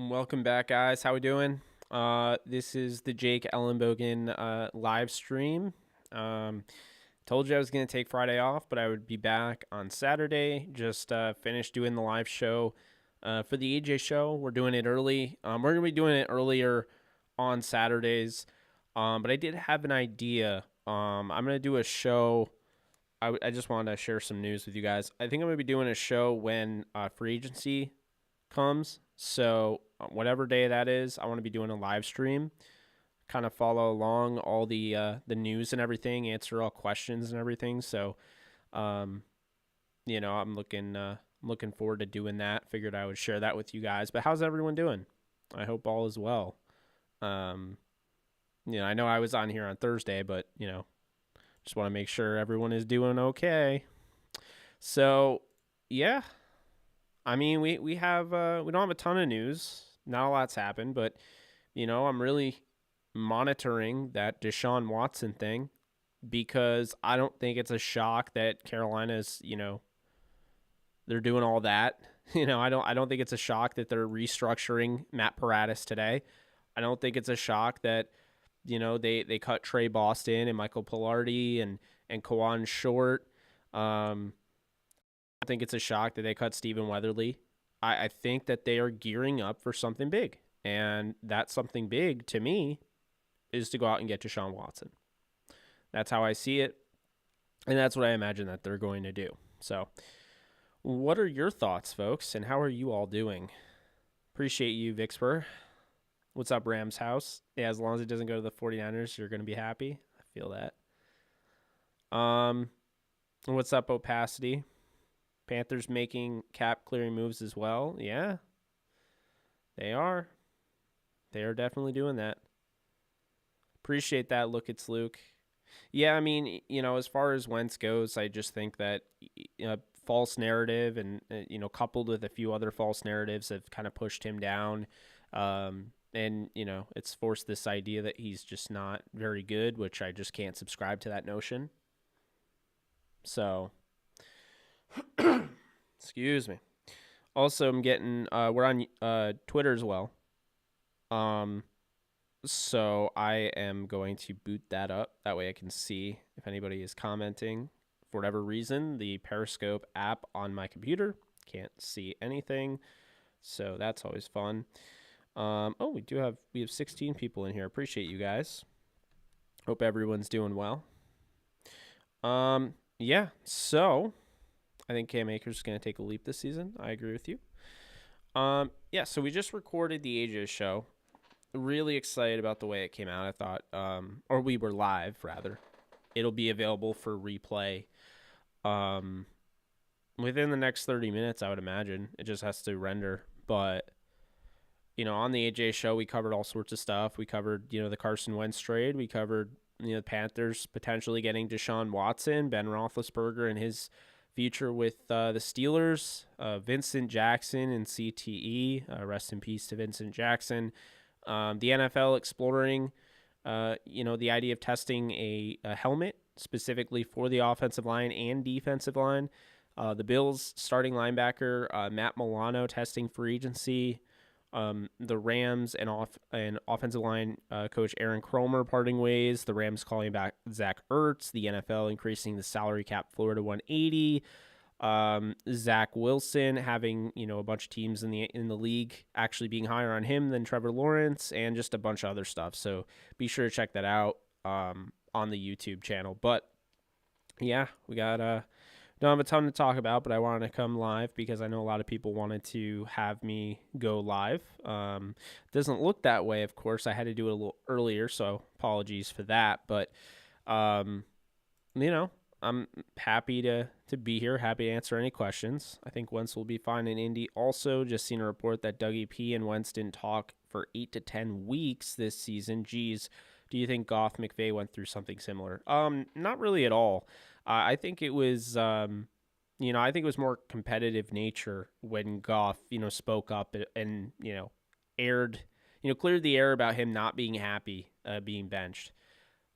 Welcome back, guys. How we doing? This is the Jake Ellenbogen live stream. Told you I was going to take Friday off, but I would be back on Saturday. Just finished doing the live show for the AJ show. We're doing it early. We're going to be doing it earlier on Saturdays, but I did have an idea. I'm going to do a show. I just wanted to share some news with you guys. I think I'm going to be doing a show when free agency comes. So whatever day that is, I want to be doing a live stream, kind of follow along all the news and everything, answer all questions and everything. So, I'm looking forward to doing that. Figured I would share that with you guys. But how's everyone doing? I hope all is well. I know I was on here on Thursday, but just want to make sure everyone is doing okay. So, yeah. I mean, we don't have a ton of news. Not a lot's happened, but I'm really monitoring that Deshaun Watson thing because I don't think it's a shock that Carolina's, they're doing all that. I don't think it's a shock that they're restructuring Matt Paradis today. I don't think it's a shock that they cut Trey Boston and Michael Pilardi and Kawan Short. I think it's a shock that they cut Stephen Weatherly. I think that they are gearing up for something big. And that something big, to me, is to go out and get Deshaun Watson. That's how I see it. And that's what I imagine that they're going to do. So, what are your thoughts, folks? And how are you all doing? Appreciate you, Vicksburg. What's up, Rams house? Yeah, as long as it doesn't go to the 49ers, you're going to be happy. I feel that. What's up, Opacity? Panthers making cap clearing moves as well. Yeah, they are. They are definitely doing that. Appreciate that. Look, it's Luke. Yeah, I mean, as far as Wentz goes, I just think that false narrative and, coupled with a few other false narratives have kind of pushed him down. And, it's forced this idea that he's just not very good, which I just can't subscribe to that notion. So, excuse me. Also, I'm getting, we're on Twitter as well. So I am going to boot that up. That way I can see if anybody is commenting. For whatever reason, the Periscope app on my computer can't see anything. So that's always fun. We have 16 people in here. Appreciate you guys. Hope everyone's doing well. Yeah, so I think Cam Akers is going to take a leap this season. I agree with you. So we just recorded the AJ show. Really excited about the way it came out. I thought, or we were live rather. It'll be available for replay within the next 30 minutes, I would imagine. It just has to render. But, on the AJ show, we covered all sorts of stuff. We covered, the Carson Wentz trade. We covered, the Panthers potentially getting Deshaun Watson, Ben Roethlisberger and his future with the Steelers, Vincent Jackson and CTE. Rest in peace to Vincent Jackson. The NFL exploring, the idea of testing a helmet specifically for the offensive line and defensive line. The Bills starting linebacker Matt Milano testing free agency. The Rams and offensive line coach Aaron Kromer parting ways. The Rams calling back Zach Ertz. The NFL increasing the salary cap floor to 180. Zach Wilson having a bunch of teams in the league actually being higher on him than Trevor Lawrence, and just a bunch of other stuff. So be sure to check that out on the YouTube channel. But yeah, we got don't have a ton to talk about, but I wanted to come live because I know a lot of people wanted to have me go live. Doesn't look that way, of course. I had to do it a little earlier, so apologies for that. But, I'm happy to be here, happy to answer any questions. I think Wentz will be fine in Indy. Also, just seen a report that Dougie P and Wentz didn't talk for 8 to 10 weeks this season. Geez, do you think Goff McVey went through something similar? Not really at all. I think it was, I think it was more competitive nature when Goff, spoke up and aired, cleared the air about him not being happy being benched.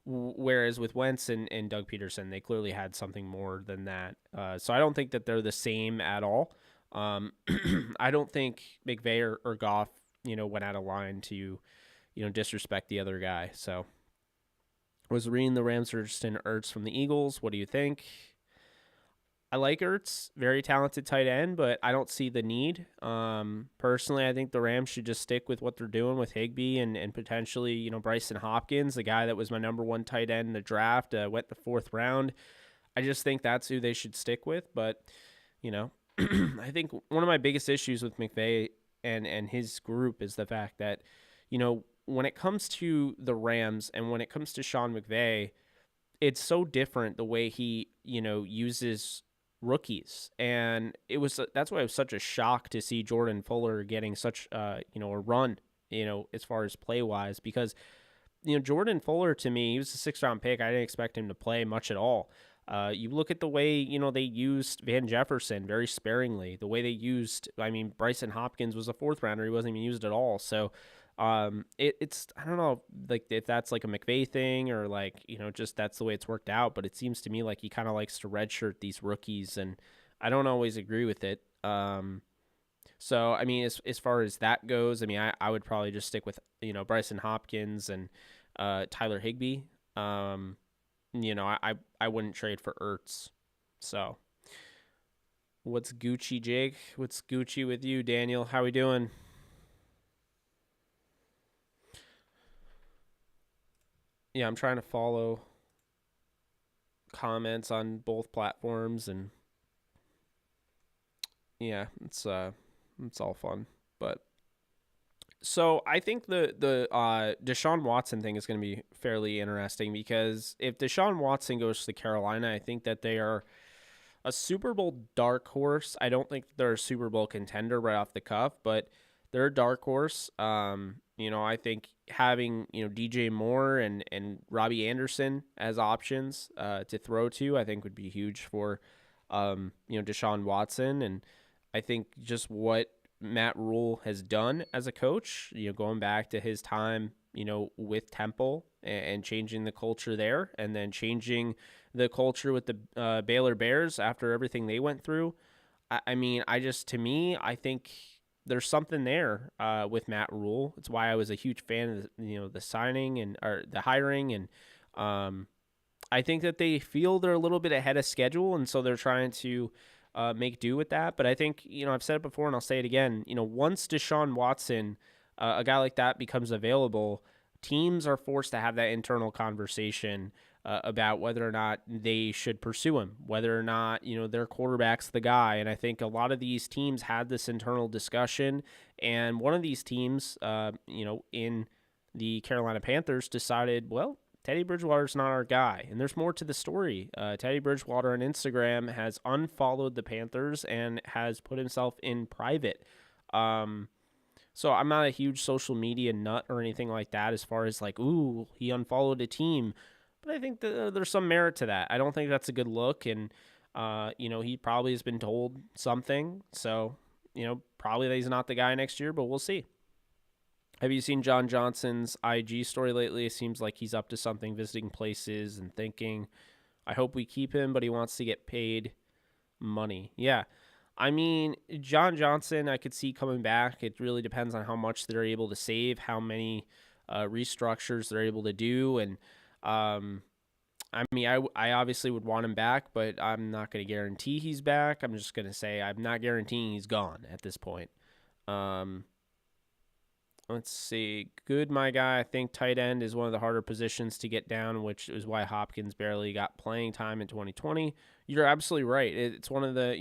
Whereas with Wentz and Doug Peterson, they clearly had something more than that. So I don't think that they're the same at all. I don't think McVay or Goff went out of line to, disrespect the other guy. So was reading the Rams are interested in Ertz from the Eagles. What do you think? I like Ertz, very talented tight end, but I don't see the need. Personally, I think the Rams should just stick with what they're doing with Higbee and potentially, Bryson Hopkins, the guy that was my number one tight end in the draft, went the 4th round. I just think that's who they should stick with. But, I think one of my biggest issues with McVey and his group is the fact that, when it comes to the Rams and when it comes to Sean McVay, it's so different the way he, uses rookies. And that's why it was such a shock to see Jordan Fuller getting such, a run, as far as play wise, because, Jordan Fuller, to me, he was a 6th round pick. I didn't expect him to play much at all. You look at the way, they used Van Jefferson very sparingly, the way they used, Bryson Hopkins was a 4th rounder. He wasn't even used at all. So, it's I don't know, like, if that's like a McVay thing or like, just that's the way it's worked out, but it seems to me like he kind of likes to redshirt these rookies, and I don't always agree with it. So as far as that goes, I would probably just stick with, Bryson Hopkins and Tyler Higbee. I wouldn't trade for Ertz. So what's Gucci, Jake? What's Gucci with you, Daniel? How we doing? Yeah, I'm trying to follow comments on both platforms, and yeah, it's all fun. But so I think the Deshaun Watson thing is going to be fairly interesting, because if Deshaun Watson goes to Carolina, I think that they are a Super Bowl dark horse. I don't think they're a Super Bowl contender right off the cuff, but they're a dark horse. I think having, DJ Moore and Robbie Anderson as options to throw to, I think would be huge for, Deshaun Watson. And I think just what Matt Rule has done as a coach, going back to his time, with Temple and changing the culture there, and then changing the culture with the Baylor Bears after everything they went through. I think there's something there with Matt Rule. It's why I was a huge fan of the signing or the hiring, and I think that they feel they're a little bit ahead of schedule, and so they're trying to make do with that. But I think, I've said it before and I'll say it again, once Deshaun Watson, a guy like that, becomes available, teams are forced to have that internal conversation about whether or not they should pursue him, whether or not, their quarterback's the guy. And I think a lot of these teams had this internal discussion, and one of these teams, in the Carolina Panthers, decided, well, Teddy Bridgewater's not our guy. And there's more to the story. Teddy Bridgewater on Instagram has unfollowed the Panthers and has put himself in private. So I'm not a huge social media nut or anything like that, as far as like, ooh, he unfollowed a team. But I think that there's some merit to that. I don't think that's a good look. And, he probably has been told something. So, probably that he's not the guy next year, but we'll see. Have you seen John Johnson's IG story lately? It seems like he's up to something, visiting places and thinking, I hope we keep him, but he wants to get paid money. Yeah. John Johnson, I could see coming back. It really depends on how much they're able to save, how many restructures they're able to do. And, I obviously would want him back, but I'm not going to guarantee he's back. I'm just going to say I'm not guaranteeing he's gone at this point. Let's see. Good, my guy. I think tight end is one of the harder positions to get down, which is why Hopkins barely got playing time in 2020. You're absolutely right. It's one of the,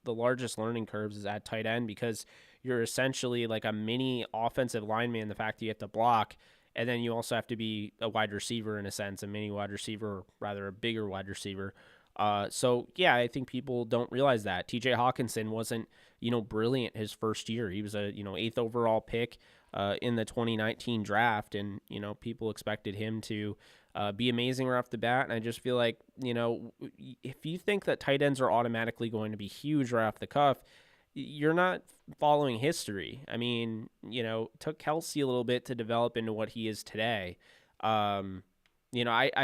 the largest learning curves is at tight end, because you're essentially like a mini offensive lineman, the fact that you have to block, and then you also have to be a wide receiver in a sense, a mini wide receiver, or rather a bigger wide receiver. So, yeah, I think people don't realize that. TJ Hawkinson wasn't, brilliant his first year. He was a, 8th overall pick in the 2019 draft, and, people expected him to be amazing right off the bat. And I just feel like, if you think that tight ends are automatically going to be huge right off the cuff, you're not following history. Took Kelsey a little bit to develop into what he is today. I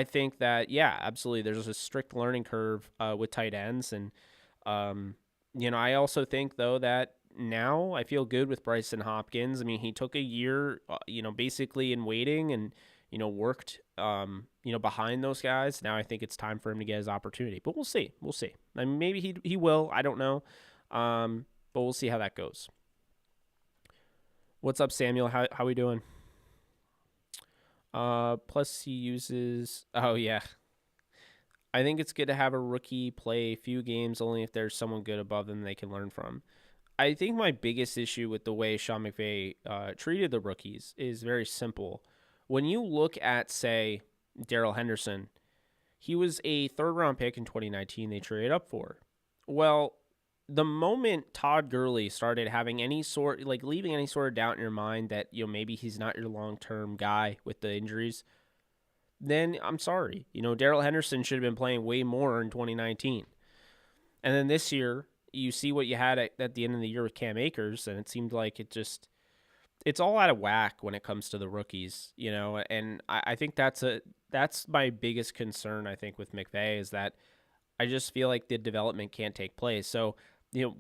think that, yeah, absolutely, there's a strict learning curve with tight ends. And, I also think, though, that, now I feel good with Bryson Hopkins. I mean, he took a year, basically in waiting and, worked, behind those guys. Now I think it's time for him to get his opportunity, but we'll see. We'll see. I mean, maybe he will. I don't know. But we'll see how that goes. What's up, Samuel? How we doing? Plus he uses, oh yeah. I think it's good to have a rookie play a few games only if there's someone good above them they can learn from. I think my biggest issue with the way Sean McVay treated the rookies is very simple. When you look at, say, Darrell Henderson, he was a third-round pick in 2019 they traded up for. Well, the moment Todd Gurley started having leaving any sort of doubt in your mind that, maybe he's not your long-term guy with the injuries, then I'm sorry. Darrell Henderson should have been playing way more in 2019. And then this year, you see what you had at the end of the year with Cam Akers, and it seemed like it's all out of whack when it comes to the rookies, and I think that's my biggest concern, I think, with McVay, is that I just feel like the development can't take place. So,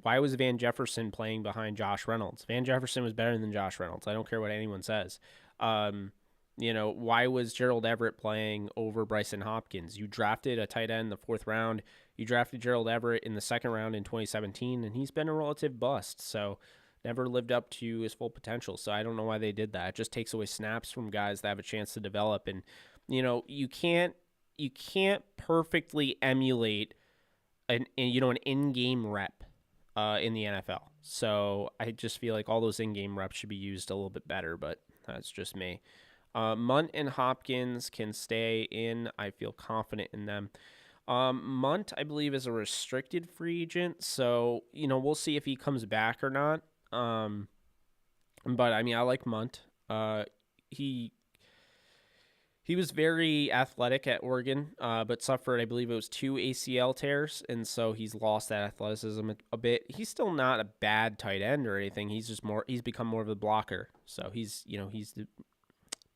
why was Van Jefferson playing behind Josh Reynolds? Van Jefferson was better than Josh Reynolds. I don't care what anyone says. Why was Gerald Everett playing over Bryson Hopkins? You drafted a tight end in the 4th round. You drafted Gerald Everett in the 2nd round in 2017, and he's been a relative bust. So never lived up to his full potential. So I don't know why they did that. It just takes away snaps from guys that have a chance to develop. And, you can't perfectly emulate an in-game rep in the NFL. So I just feel like all those in-game reps should be used a little bit better, but that's just me. Munt and Hopkins can stay in. I feel confident in them. Munt, I believe, is a restricted free agent, so, we'll see if he comes back or not. But, I mean, I like Munt. He was very athletic at Oregon, but suffered, I believe it was 2 ACL tears, and so he's lost that athleticism a bit. He's still not a bad tight end or anything. He's become more of a blocker. So he's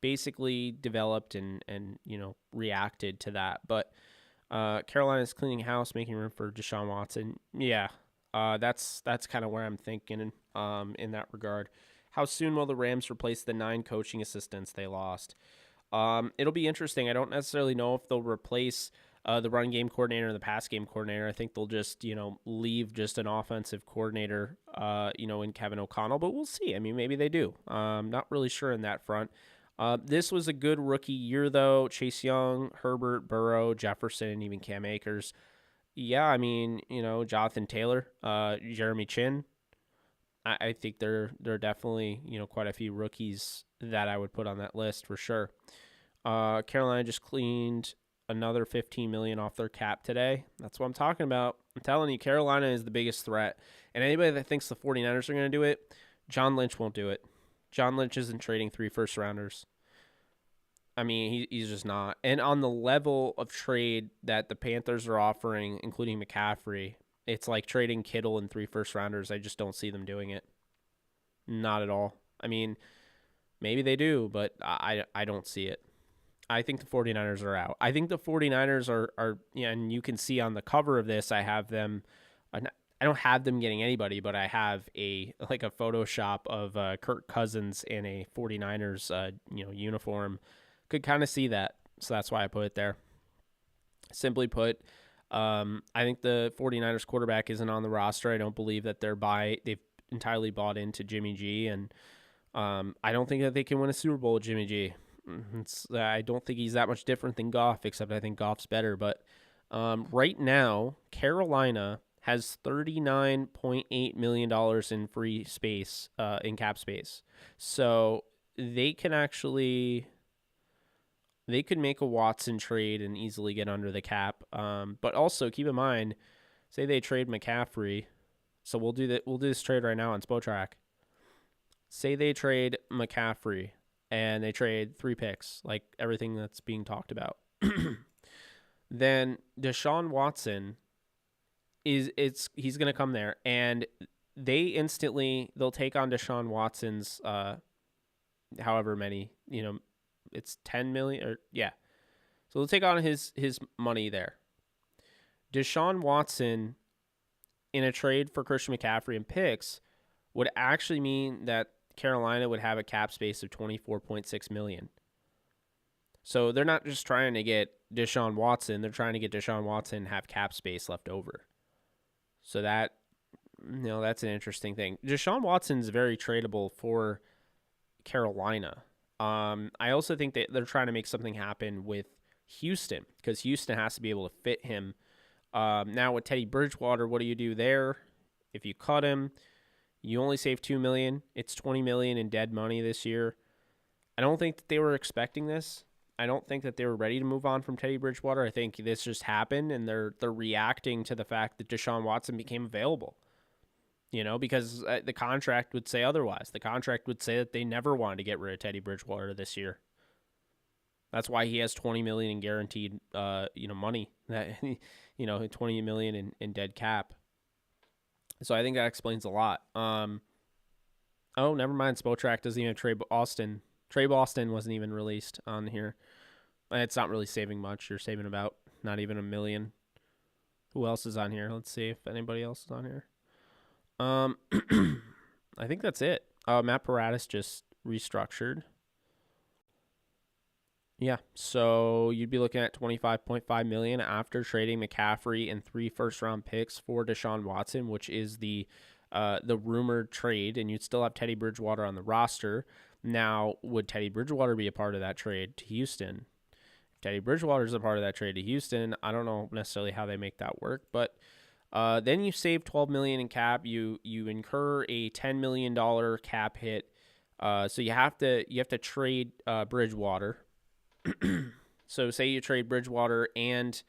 basically developed and reacted to that. But Carolina's cleaning house, making room for Deshaun Watson. Yeah, that's kind of where I'm thinking in that regard. How soon will the Rams replace the 9 coaching assistants they lost? It'll be interesting. I don't necessarily know if they'll replace the run game coordinator and the pass game coordinator. I think they'll just, leave just an offensive coordinator, in Kevin O'Connell, but we'll see. I mean, maybe they do. Not really sure in that front. This was a good rookie year, though. Chase Young, Herbert, Burrow, Jefferson, and even Cam Akers. Yeah, I mean, Jonathan Taylor, Jeremy Chin. I think there are definitely, quite a few rookies that I would put on that list for sure. Carolina just cleaned another $15 million off their cap today. That's what I'm talking about. I'm telling you, Carolina is the biggest threat. And anybody that thinks the 49ers are going to do it, John Lynch won't do it. John Lynch isn't trading 3 first-rounders. I mean, he's just not. And on the level of trade that the Panthers are offering, including McCaffrey, it's like trading Kittle and 3 first-rounders. I just don't see them doing it. Not at all. I mean, maybe they do, but I don't see it. I think the 49ers are out. I think the 49ers are and you can see on the cover of this, I have them. I don't have them getting anybody, but I have a Photoshop of Kirk Cousins in a 49ers uniform. Could kind of see that, so that's why I put it there. Simply put, I think the 49ers quarterback isn't on the roster. I don't believe that they've entirely bought into Jimmy G, and I don't think that they can win a Super Bowl with Jimmy G. I don't think he's that much different than Goff, except I think Goff's better. But right now, Carolina has $39.8 million in free space, in cap space. So they could make a Watson trade and easily get under the cap. But also keep in mind, say they trade McCaffrey. So we'll do this trade right now on Spotrac. Say they trade McCaffrey and they trade 3 picks, like everything that's being talked about. Then Deshaun Watson he's going to come there, and they'll take on Deshaun Watson's however many, it's 10 million or yeah. So they'll take on his money there. Deshaun Watson in a trade for Christian McCaffrey and picks would actually mean that Carolina would have a cap space of $24.6 million. So they're not just trying to get Deshaun Watson, they're trying to get Deshaun Watson and have cap space left over. So that, that's an interesting thing. Deshaun Watson's very tradable for Carolina. I also think that they're trying to make something happen with Houston because Houston has to be able to fit him. Now with Teddy Bridgewater, what do you do there? If you cut him, you only save $2 million. It's $20 million in dead money this year. I don't think that they were expecting this. I don't think that they were ready to move on from Teddy Bridgewater. I think this just happened, and they're reacting to the fact that Deshaun Watson became available. Because the contract would say otherwise. The contract would say that they never wanted to get rid of Teddy Bridgewater this year. That's why he has $20 million in guaranteed, money. That $20 million in dead cap. So I think that explains a lot. Oh, never mind. Spotrac doesn't even have Trey Boston. Trey Boston wasn't even released on here. It's not really saving much. You're saving about not even $1 million. Who else is on here? Let's see if anybody else is on here. I think that's it. Matt Paradis just restructured. Yeah, so you'd be looking at $25.5 million after trading McCaffrey and 3 first-round picks for Deshaun Watson, which is the rumored trade, and you'd still have Teddy Bridgewater on the roster. Now, would Teddy Bridgewater be a part of that trade to Houston? If Teddy Bridgewater is a part of that trade to Houston, I don't know necessarily how they make that work, but then you save $12 million in cap. You incur a $10 million cap hit. So you have to trade Bridgewater. So say you trade Bridgewater and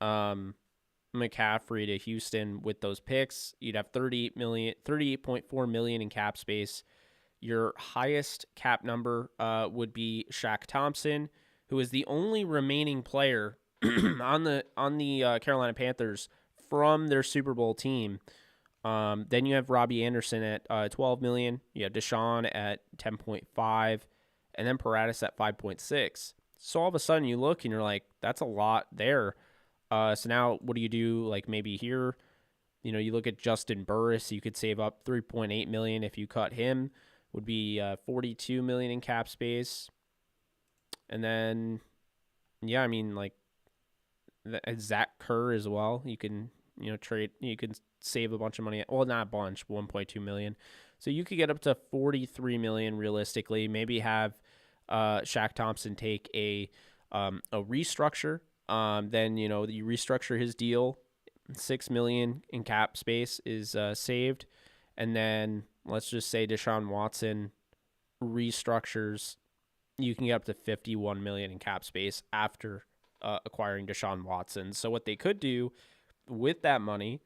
McCaffrey to Houston with those picks, you'd have $38.4 million in cap space. Your highest cap number would be Shaq Thompson, who is the only remaining player on the Carolina Panthers from their Super Bowl team. Then you have Robbie Anderson at $12 million. You have Deshaun at $10.5, and then Paradis at $5.6. So all of a sudden you look and you're like, that's a lot there. So now what do you do? Like maybe here, you look at Justin Burris. You could save up $3.8 million if you cut him. Would be $42 million in cap space. And then, Zach Kerr as well. You can, trade. You can save a bunch of money. Well, not a bunch, $1.2 million. So you could get up to $43 million realistically. Maybe have Shaq Thompson take a restructure. Then you restructure his deal. $6 million in cap space is saved, and then let's just say Deshaun Watson restructures. You can get up to $51 million in cap space after acquiring Deshaun Watson. So what they could do with that money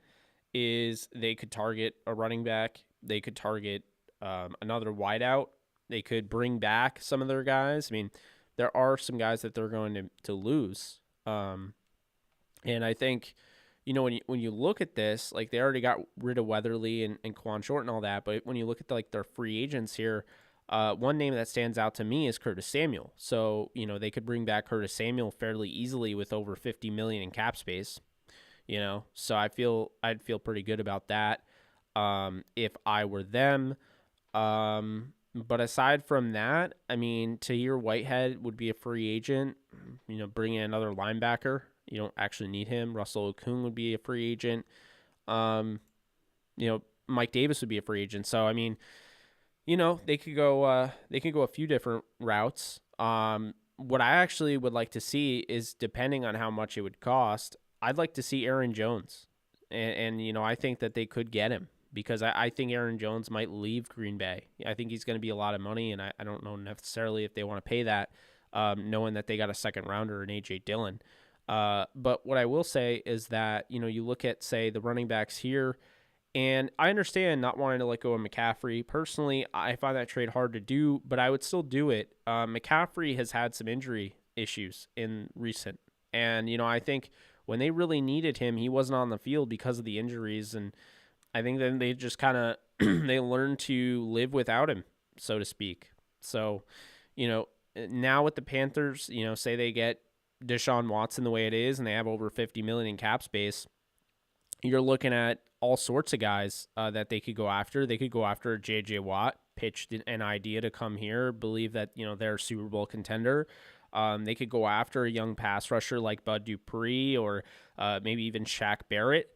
is they could target a running back. They could target another wideout. They could bring back some of their guys. I mean, there are some guys that they're going to lose. And I think, when you look at this, like they already got rid of Weatherly and Quan Short and all that. But when you look at their free agents here, one name that stands out to me is Curtis Samuel. So, they could bring back Curtis Samuel fairly easily with over $50 million in cap space. So I'd feel pretty good about that if I were them. But aside from that, Tahir Whitehead would be a free agent. Bring in another linebacker. You don't actually need him. Russell Okung would be a free agent. Mike Davis would be a free agent. So they could go a few different routes. What I actually would like to see is, depending on how much it would cost, I'd like to see Aaron Jones. And I think that they could get him because I think Aaron Jones might leave Green Bay. I think he's going to be a lot of money, and I don't know necessarily if they want to pay that, knowing that they got a second rounder in A.J. Dillon. But what I will say is that, you look at, say, the running backs here, and I understand not wanting to let go of McCaffrey. Personally, I find that trade hard to do, but I would still do it. McCaffrey has had some injury issues in recent, and, I think when they really needed him, he wasn't on the field because of the injuries, and I think then they just kind of they learned to live without him, so to speak. So, now with the Panthers, say they get Deshaun Watson the way it is, and they have over $50 million in cap space, you're looking at all sorts of guys that they could go after. They could go after J.J. Watt, pitched an idea to come here, believe that, they're a Super Bowl contender. They could go after a young pass rusher like Bud Dupree or maybe even Shaq Barrett.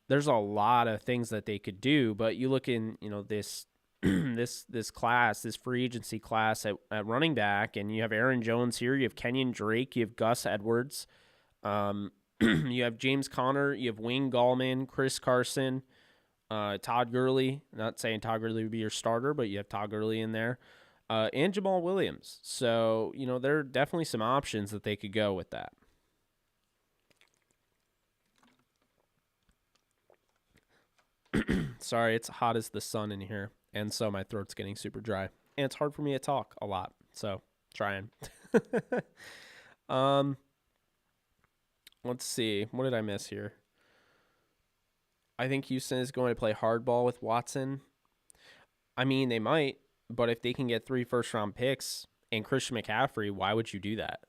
There's a lot of things that they could do, but you look in, this this class, this free agency class at running back, and you have Aaron Jones here, you have Kenyon Drake, you have Gus Edwards, you have James Conner, you have Wayne Gallman, Chris Carson, Todd Gurley. Not saying Todd Gurley would be your starter, but you have Todd Gurley in there, and Jamal Williams. So, there are definitely some options that they could go with that. Sorry, it's hot as the sun in here, and so my throat's getting super dry. And it's hard for me to talk a lot, so trying. Let's see. What did I miss here? I think Houston is going to play hardball with Watson. I mean, they might, but if they can get 3 first-round picks and Christian McCaffrey, why would you do that?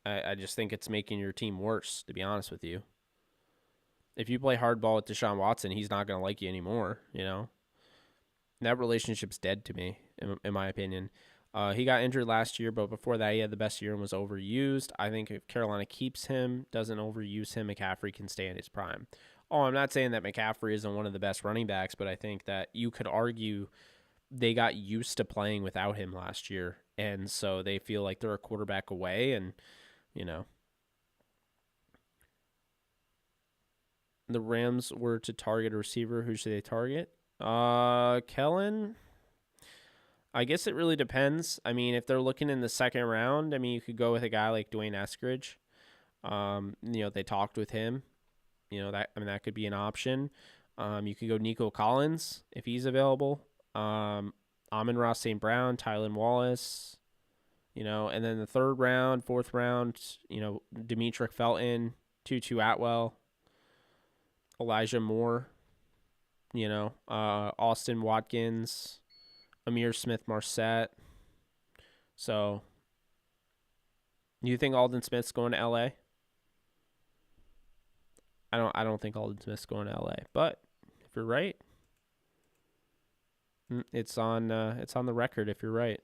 I just think it's making your team worse, to be honest with you. If you play hardball with Deshaun Watson, he's not going to like you anymore, That relationship's dead to me, in my opinion. He got injured last year, but before that, he had the best year and was overused. I think if Carolina keeps him, doesn't overuse him, McCaffrey can stay in his prime. Oh, I'm not saying that McCaffrey isn't one of the best running backs, but I think that you could argue they got used to playing without him last year, and so they feel like they're a quarterback away, and, the Rams were to target a receiver. Who should they target? Kellen. I guess it really depends. I mean, if they're looking in the second round, you could go with a guy like Dwayne Eskridge. They talked with him. That could be an option. You could go Nico Collins if he's available. Amon-Ra St. Brown, Tylan Wallace. And then the third round, fourth round, Demetric Felton, Tutu Atwell, Elijah Moore, Austin Watkins, Amir Smith-Marset. So, you think Aldon Smith's going to L.A.? I don't think Aldon Smith's going to L.A., but if you're right, it's on the record if you're right.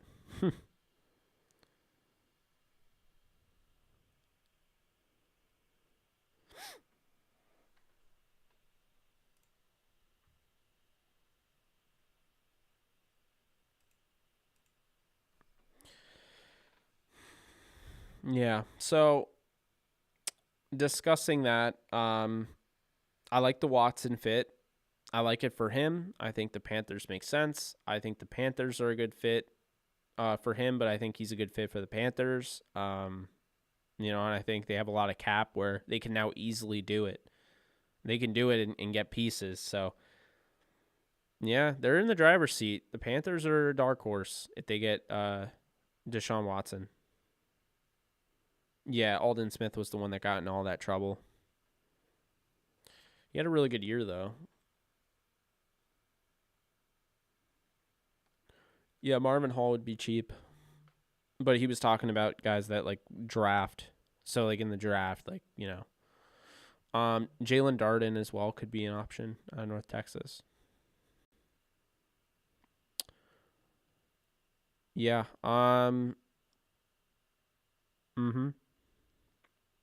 Yeah, so discussing that, I like the Watson fit. I like it for him. I think the Panthers make sense. I think the Panthers are a good fit for him, but I think he's a good fit for the Panthers. And I think they have a lot of cap where they can now easily do it. They can do it and get pieces. So, yeah, they're in the driver's seat. The Panthers are a dark horse if they get Deshaun Watson. Yeah, Aldon Smith was the one that got in all that trouble. He had a really good year, though. Yeah, Marvin Hall would be cheap. But he was talking about guys that, draft. So, in the draft, Jalen Darden as well could be an option out of North Texas. Yeah.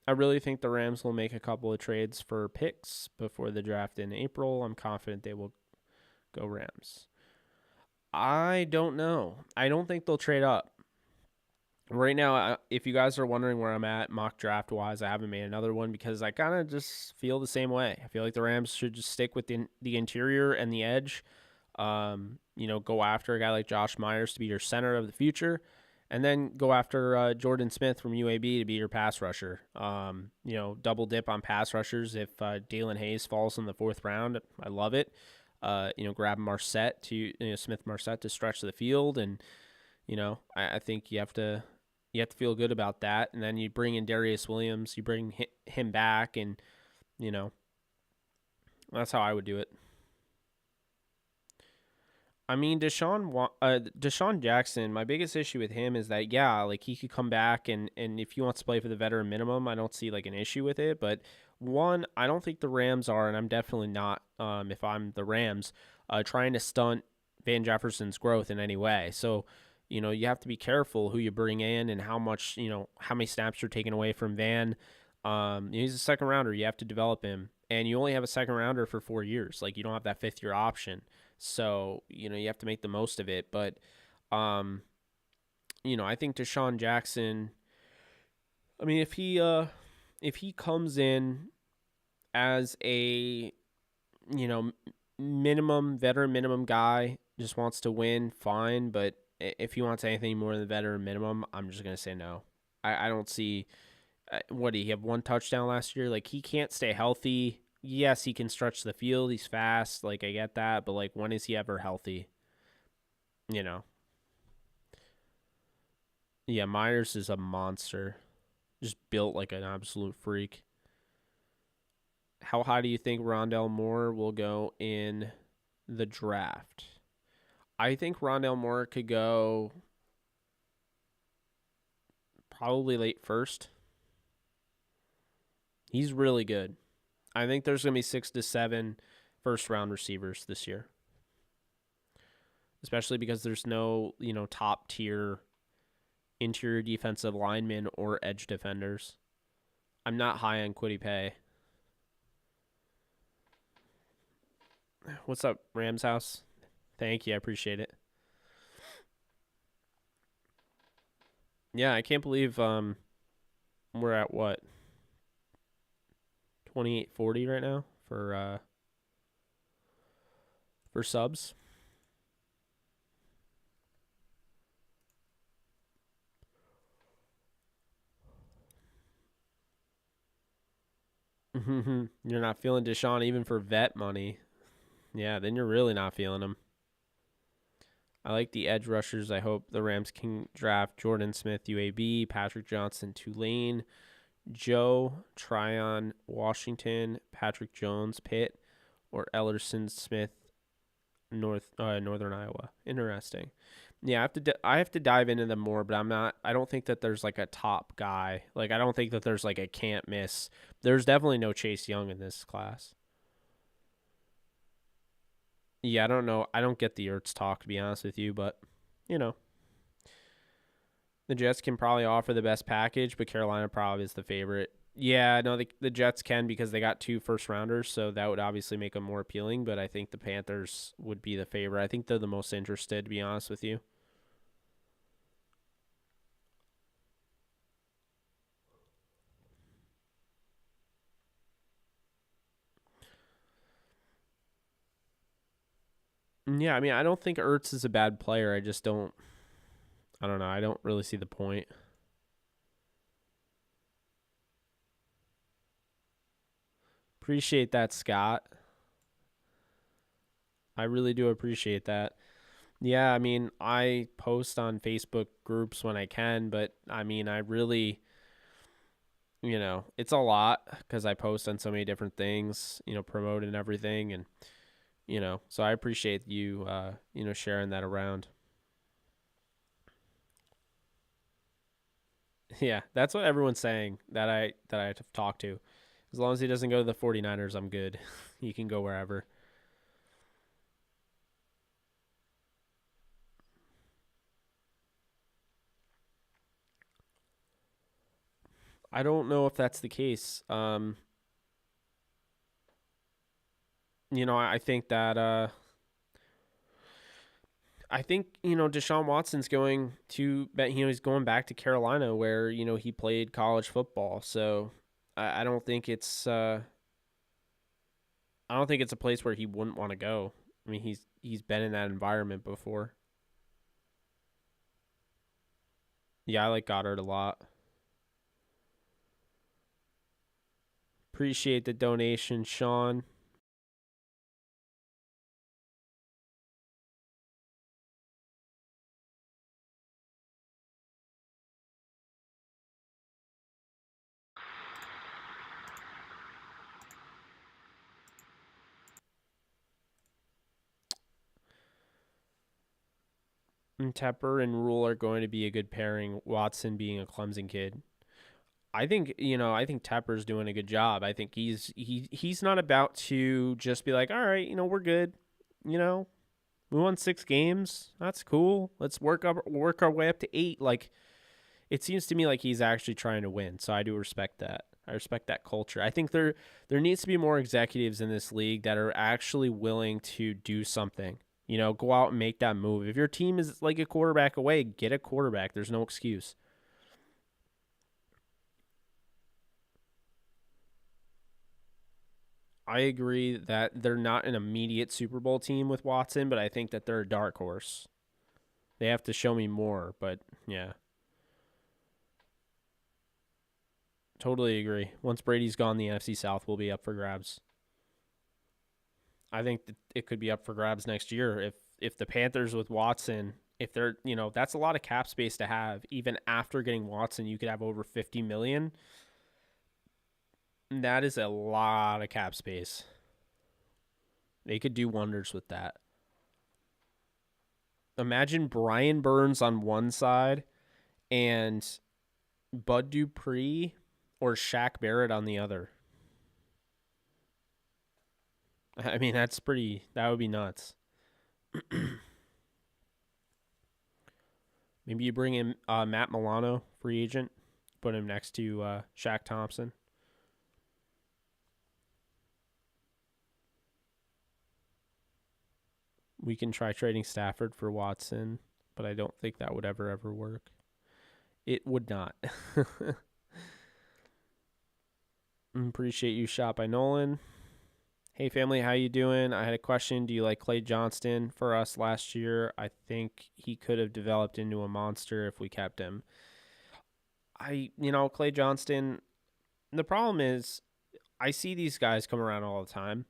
I really think the Rams will make a couple of trades for picks before the draft in April. I'm confident they will go Rams. I don't know. I don't think they'll trade up. Right now, if you guys are wondering where I'm at mock draft-wise, I haven't made another one because I kind of just feel the same way. I feel like the Rams should just stick with the interior and the edge. Go after a guy like Josh Myers to be your center of the future. And then go after Jordan Smith from UAB to be your pass rusher. Double dip on pass rushers. If Dalen Hayes falls in the fourth round, I love it. Grab Smith-Marset to stretch the field, and I think you have to feel good about that. And then you bring in Darius Williams, you bring him back, and that's how I would do it. I mean, Deshaun Jackson, my biggest issue with him is that, he could come back and if he wants to play for the veteran minimum, I don't see, an issue with it. But one, I don't think the Rams are, and I'm definitely not, if I'm the Rams, trying to stunt Van Jefferson's growth in any way. So, you have to be careful who you bring in and how much, how many snaps you're taking away from Van. He's a second rounder. You have to develop him. And you only have a second rounder for 4 years. Like, you don't have that fifth year option. So, you have to make the most of it. But, I think Deshaun Jackson, I mean, if he comes in as a, you know, veteran minimum guy, just wants to win, fine. But if he wants anything more than veteran minimum, I'm just going to say no. I don't see, what did he have, one touchdown last year? Like, he can't stay healthy. Yes, he can stretch the field. He's fast. Like, I get that. But, like, when is he ever healthy? You know? Yeah, Myers is a monster. Just built like an absolute freak. How high do you think Rondale Moore will go in the draft? I think Rondale Moore could go probably late first. He's really good. I think there's going to be 6 to 7 first round receivers this year. Especially because there's no, top tier interior defensive linemen or edge defenders. I'm not high on Kwity Paye. What's up, Rams House? Thank you. I appreciate it. Yeah, I can't believe we're at what? 2840 right now for subs. You're not feeling Deshaun even for vet money. Yeah, then you're really not feeling him. I like the edge rushers. I hope the Rams can draft Jordan Smith, UAB, Patrick Johnson, Tulane, Joe Tryon, Washington, Patrick Jones, Pitt, or Ellerson Smith, Northern Iowa. Interesting. Yeah, I have to dive into them more, but I don't think that there's like a top guy. Like, I don't think that there's like a can't miss. There's definitely no Chase Young in this class. Yeah, I don't know. I don't get the Ertz talk, to be honest with you, but you know, the Jets can probably offer the best package, but Carolina probably is the favorite. Yeah, no, the Jets can because they got 2 first rounders, so that would obviously make them more appealing, but I think the Panthers would be the favorite. I think they're the most interested, to be honest with you. Yeah, I mean, I don't think Ertz is a bad player. I don't know. I don't really see the point. Appreciate that, Scott. I really do appreciate that. Yeah, I mean, I post on Facebook groups when I can, but I mean, I really, it's a lot because I post on so many different things, promote and everything. And, so I appreciate you, sharing that around. Yeah, that's what everyone's saying that I have to talk to. As long as he doesn't go to the 49ers, I'm good. He can go wherever. I don't know if that's the case. I think that Deshaun Watson's going to bet he's going back to Carolina where, he played college football. So I don't think it's a place where he wouldn't want to go. I mean, he's been in that environment before. Yeah, I like Goddard a lot. Appreciate the donation, Sean. And Tepper and Rule are going to be a good pairing. Watson being a Clemson kid. I think I think Tepper's doing a good job. I think he's not about to just be like, all right, we're good. You know, we won 6 games. That's cool. Let's work our way up to 8. Like, it seems to me like he's actually trying to win. So I do respect that. I respect that culture. I think there needs to be more executives in this league that are actually willing to do something. Go out and make that move. If your team is like a quarterback away, get a quarterback. There's no excuse. I agree that they're not an immediate Super Bowl team with Watson, but I think that they're a dark horse. They have to show me more, but yeah, totally agree. Once Brady's gone, the NFC South will be up for grabs. I think that it could be up for grabs next year if the Panthers with Watson, if they're, that's a lot of cap space to have. Even after getting Watson, you could have over 50 million. That is a lot of cap space. They could do wonders with that. Imagine Brian Burns on one side and Bud Dupree or Shaq Barrett on the other. I mean, that would be nuts. Maybe you bring in Matt Milano, free agent, put him next to Shaq Thompson. We can try trading Stafford for Watson, but I don't think that would ever work. It would not. Appreciate you, Shot by Nolan. Hey, family, how you doing? I had a question. Do you like Clay Johnston for us last year? I think he could have developed into a monster if we kept him. Clay Johnston, the problem is I see these guys come around all the time.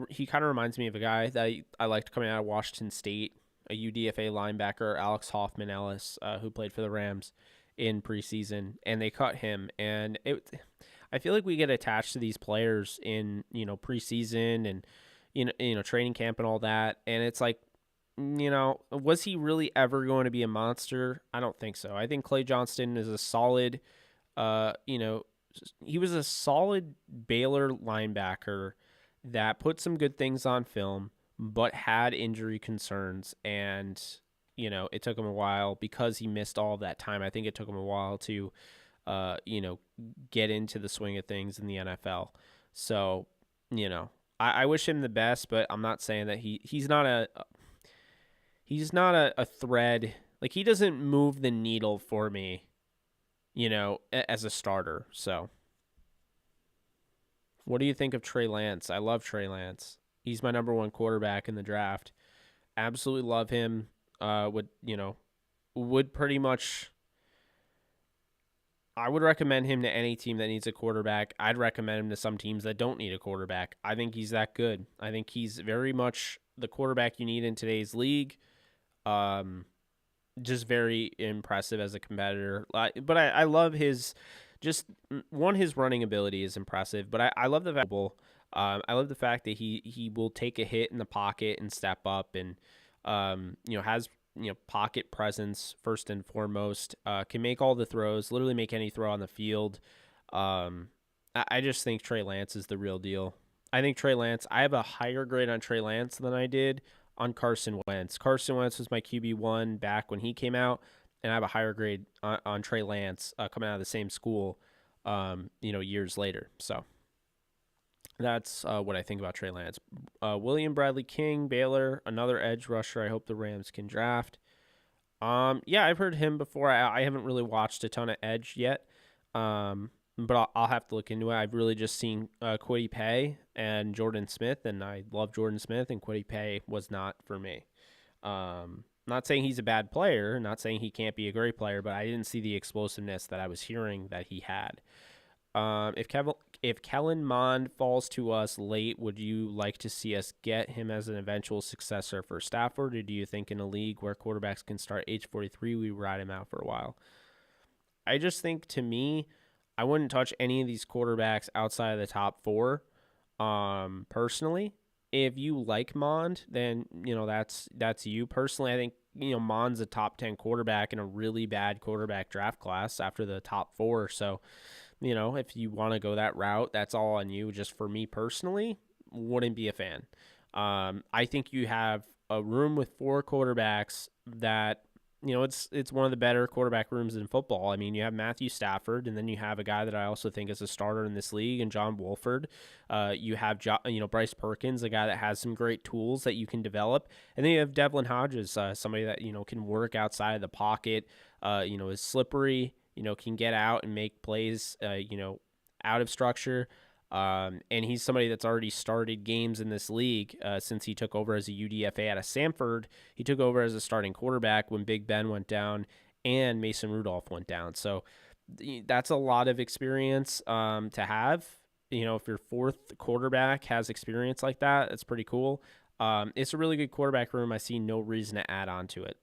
He kind of reminds me of a guy that I liked coming out of Washington State, a UDFA linebacker, Alex Hoffman Ellis, who played for the Rams in preseason, and they cut him. And I feel like we get attached to these players in preseason and training camp and all that, and it's like, was he really ever going to be a monster? I don't think so. I think Clay Johnston is a solid, he was a solid Baylor linebacker that put some good things on film, but had injury concerns. And, it took him a while because he missed all of that time. I think it took him a while to, get into the swing of things in the NFL. So, I wish him the best, but I'm not saying that he's not a thread. Like, he doesn't move the needle for me, as a starter. So, what do you think of Trey Lance? I love Trey Lance. He's my number 1 quarterback in the draft. Absolutely love him. Would pretty much, I would recommend him to any team that needs a quarterback. I'd recommend him to some teams that don't need a quarterback. I think he's that good. I think he's very much the quarterback you need in today's league. Just very impressive as a competitor. But I love his his running ability is impressive. But I love the fact I love the fact that he will take a hit in the pocket and step up and has pocket presence first and foremost. Can make all the throws, literally make any throw on the field. I just think Trey Lance is the real deal. I have a higher grade on Trey Lance than I did on Carson Wentz. Carson Wentz was my QB1 back when he came out, and I have a higher grade on Trey Lance coming out of the same school, years later. So that's what I think about Trey Lance. William Bradley King, Baylor, another edge rusher I hope the Rams can draft. Yeah, I've heard him before. I haven't really watched a ton of edge yet, but I'll have to look into it. I've really just seen Kwity Paye and Jordan Smith, and I love Jordan Smith, and Kwity Paye was not for me. Not saying he's a bad player, not saying he can't be a great player, but I didn't see the explosiveness that I was hearing that he had. If Kellen Mond falls to us late, would you like to see us get him as an eventual successor for Stafford, or do you think in a league where quarterbacks can start age 43, we ride him out for a while? I just think, to me, I wouldn't touch any of these quarterbacks outside of the top 4. Personally, if you like Mond, then that's you. Personally, I think Mon's a top 10 quarterback in a really bad quarterback draft class after the top 4. So, if you want to go that route, that's all on you. Just for me personally, wouldn't be a fan. I think you have a room with 4 quarterbacks that, it's one of the better quarterback rooms in football. I mean, you have Matthew Stafford, and then you have a guy that I also think is a starter in this league, and John Wolford. You have Bryce Perkins, a guy that has some great tools that you can develop, and then you have Devlin Hodges, somebody that can work outside of the pocket. Is slippery. Can get out and make plays. Out of structure. And he's somebody that's already started games in this league since he took over as a UDFA out of Samford. He took over as a starting quarterback when Big Ben went down and Mason Rudolph went down. So that's a lot of experience to have. If your 4th quarterback has experience like that, it's pretty cool. It's a really good quarterback room. I see no reason to add on to it.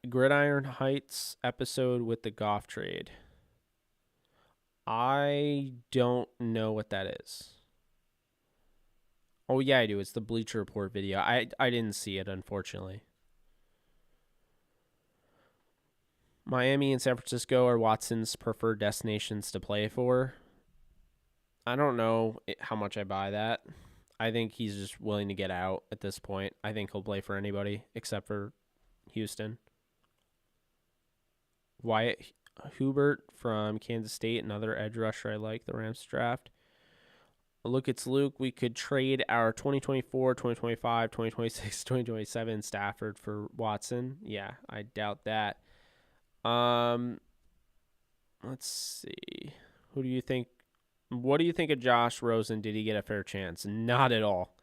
Gridiron Heights episode with the Goff trade. I don't know what that is. Oh, yeah, I do. It's the Bleacher Report video. I didn't see it, unfortunately. Miami and San Francisco are Watson's preferred destinations to play for. I don't know how much I buy that. I think he's just willing to get out at this point. I think he'll play for anybody except for Houston. Wyatt Hubert from Kansas State, another edge rusher I like, the Rams draft. Look, it's Luke. We could trade our 2024, 2025, 2026, 2027 Stafford for Watson. Yeah, I doubt that. Let's see. Who do you think? What do you think of Josh Rosen? Did he get a fair chance? Not at all.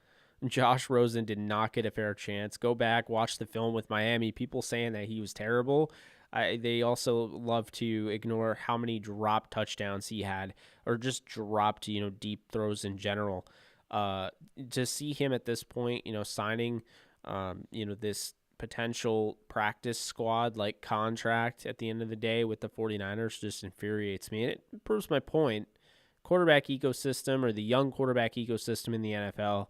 Josh Rosen did not get a fair chance. Go back, watch the film with Miami. People saying that he was terrible. They also love to ignore how many drop touchdowns he had, or just dropped, deep throws in general. To see him at this point, signing, this potential practice squad like contract at the end of the day with the 49ers just infuriates me. And it proves my point. Quarterback ecosystem, or the young quarterback ecosystem in the NFL,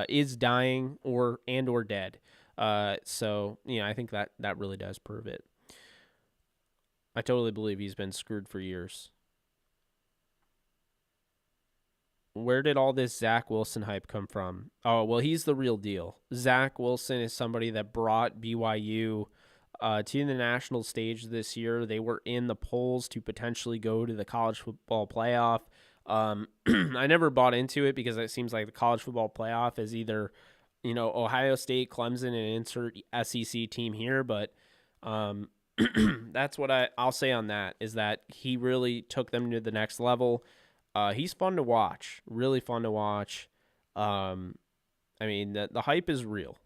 is dying or dead. So I think that really does prove it. I totally believe he's been screwed for years. Where did all this Zach Wilson hype come from? Oh, well, he's the real deal. Zach Wilson is somebody that brought BYU to the national stage this year. They were in the polls to potentially go to the college football playoff. I never bought into it because it seems like the college football playoff is either, Ohio State, Clemson, and insert SEC team here. But that's what I'll say on that, is that he really took them to the next level. He's fun to watch, really fun to watch. I mean, the hype is real.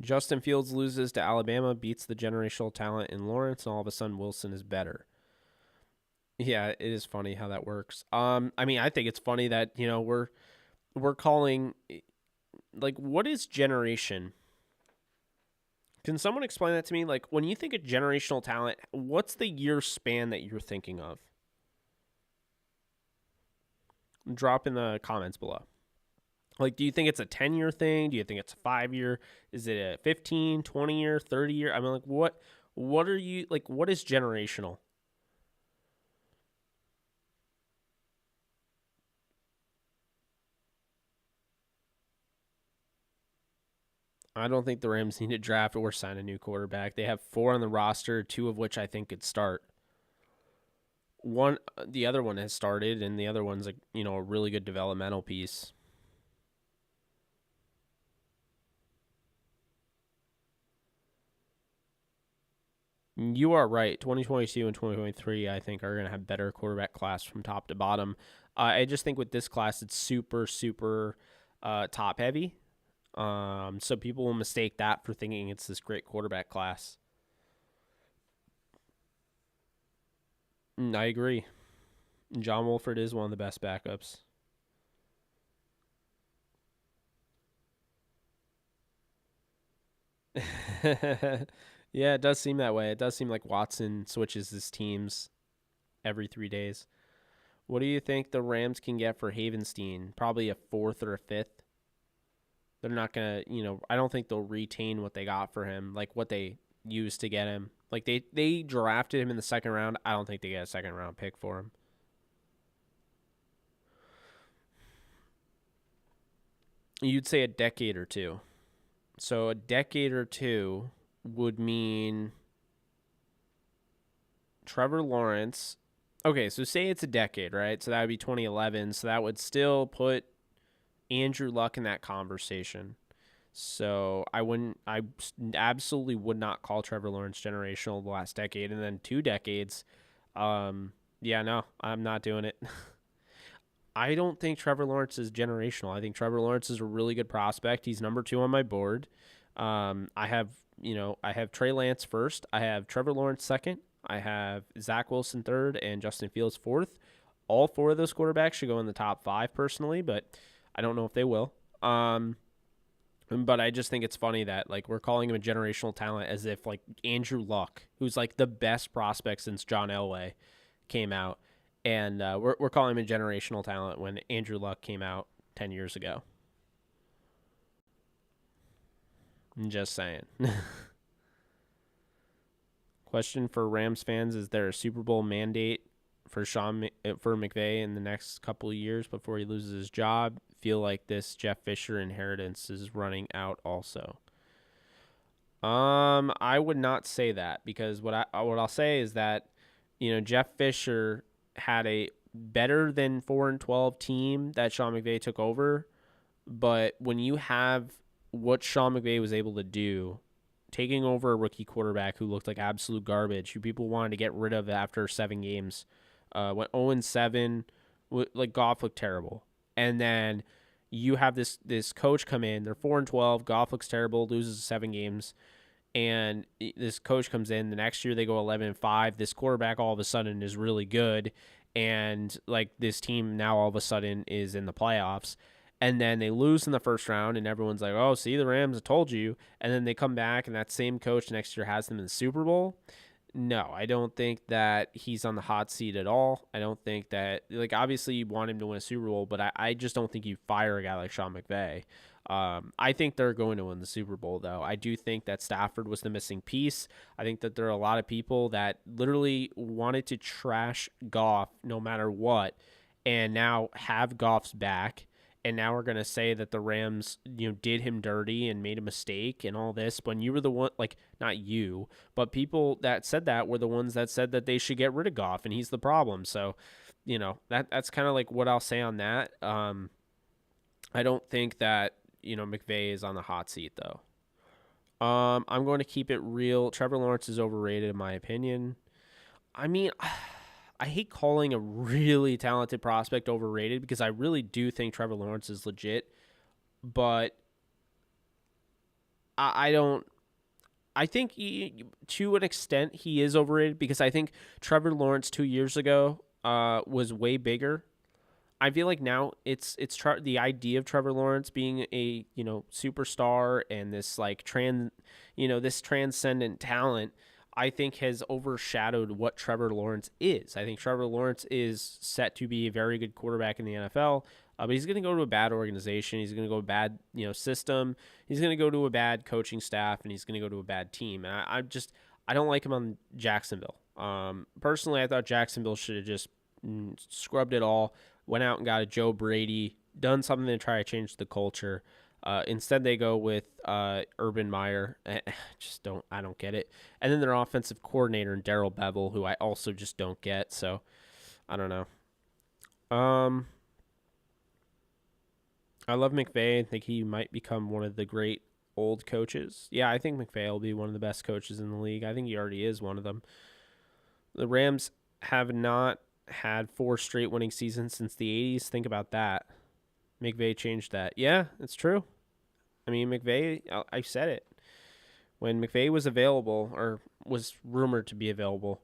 Justin Fields loses to Alabama, beats the generational talent in Lawrence, and all of a sudden Wilson is better. Yeah, it is funny how that works. I mean, I think it's funny that, we're calling, like, what is generation? Can someone explain that to me? Like, when you think of generational talent, what's the year span that you're thinking of? Drop in the comments below. Like, do you think it's a 10-year thing? Do you think it's a 5-year? Is it a 15, 20-year, 30-year? I mean, like, what are you, like, what is generational? I don't think the Rams need to draft or sign a new quarterback. They have 4 on the roster, 2 of which I think could start. The other one has started, and the other one's a really good developmental piece. You are right. 2022 and 2023, I think, are going to have better quarterback class from top to bottom. I just think with this class, it's super, super top heavy. So people will mistake that for thinking it's this great quarterback class. I agree. John Wolford is one of the best backups. Yeah, it does seem that way. It does seem like Watson switches his teams every 3 days. What do you think the Rams can get for Havenstein? Probably a fourth or a fifth. They're not gonna, I don't think they'll retain what they got for him, like what they used to get him. Like they drafted him in the second round. I don't think they get a second round pick for him. You'd say a decade or two. So a decade or two would mean Trevor Lawrence. Okay, so say it's a decade, right? So that would be 2011. So that would still put Andrew Luck in that conversation. So I absolutely would not call Trevor Lawrence generational the last decade. And then 2 decades, yeah, no, I'm not doing it. I don't think Trevor Lawrence is generational. I think Trevor Lawrence is a really good prospect. He's number 2 on my board. I have Trey Lance first. I have Trevor Lawrence second. I have Zach Wilson third and Justin Fields fourth. All 4 of those quarterbacks should go in the top 5 personally, but I don't know if they will. But I just think it's funny that like we're calling him a generational talent as if like Andrew Luck, who's like the best prospect since John Elway came out, and we're calling him a generational talent when Andrew Luck came out 10 years ago. I'm just saying. Question for Rams fans: is there a Super Bowl mandate for McVay in the next couple of years before he loses his job? Feel like this Jeff Fisher inheritance is running out also. I would not say that, because what I'll say is that Jeff Fisher had a better than 4-12 team that Sean McVay took over, but when you have what Sean McVay was able to do, taking over a rookie quarterback who looked like absolute garbage, who people wanted to get rid of after 7 games, went 0-7, like Goff looked terrible, and then you have this coach come in. They're 4-12. Goff looks terrible, loses 7 games, and this coach comes in. The next year they go 11-5. This quarterback all of a sudden is really good, and like this team now all of a sudden is in the playoffs. And then they lose in the first round, and everyone's like, "Oh, see, the Rams, I told you." And then they come back, and that same coach next year has them in the Super Bowl. No, I don't think that he's on the hot seat at all. I don't think that, like, obviously you want him to win a Super Bowl, but I just don't think you fire a guy like Sean McVay. I think they're going to win the Super Bowl, though. I do think that Stafford was the missing piece. I think that there are a lot of people that literally wanted to trash Goff no matter what, and now have Goff's back. And now we're going to say that the Rams, did him dirty and made a mistake and all this, when you were the one, like, not you, but people that said that were the ones that said that they should get rid of Goff and he's the problem. So, that's kind of like what I'll say on that. I don't think that, McVay is on the hot seat, though. I'm going to keep it real. Trevor Lawrence is overrated, in my opinion. I mean, I hate calling a really talented prospect overrated, because I really do think Trevor Lawrence is legit, but I don't. I think to an extent he is overrated, because I think Trevor Lawrence 2 years ago was way bigger. I feel like now it's the idea of Trevor Lawrence being a superstar and this like this transcendent talent, I think has overshadowed what Trevor Lawrence is. I think Trevor Lawrence is set to be a very good quarterback in the NFL, but he's going to go to a bad organization. He's going to go to a bad system. He's going to go to a bad coaching staff, and he's going to go to a bad team. And I don't like him on Jacksonville. Personally, I thought Jacksonville should have just scrubbed it all, went out and got a Joe Brady, done something to try to change the culture. Instead, they go with Urban Meyer. I don't get it. And then their offensive coordinator, Darrell Bevell, who I also just don't get. So, I don't know. I love McVay. I think he might become one of the great old coaches. Yeah, I think McVay will be one of the best coaches in the league. I think he already is one of them. The Rams have not had 4 straight winning seasons since the 80s. Think about that. McVay changed that. Yeah, it's true. I mean, McVay, I said it. When McVay was available, or was rumored to be available,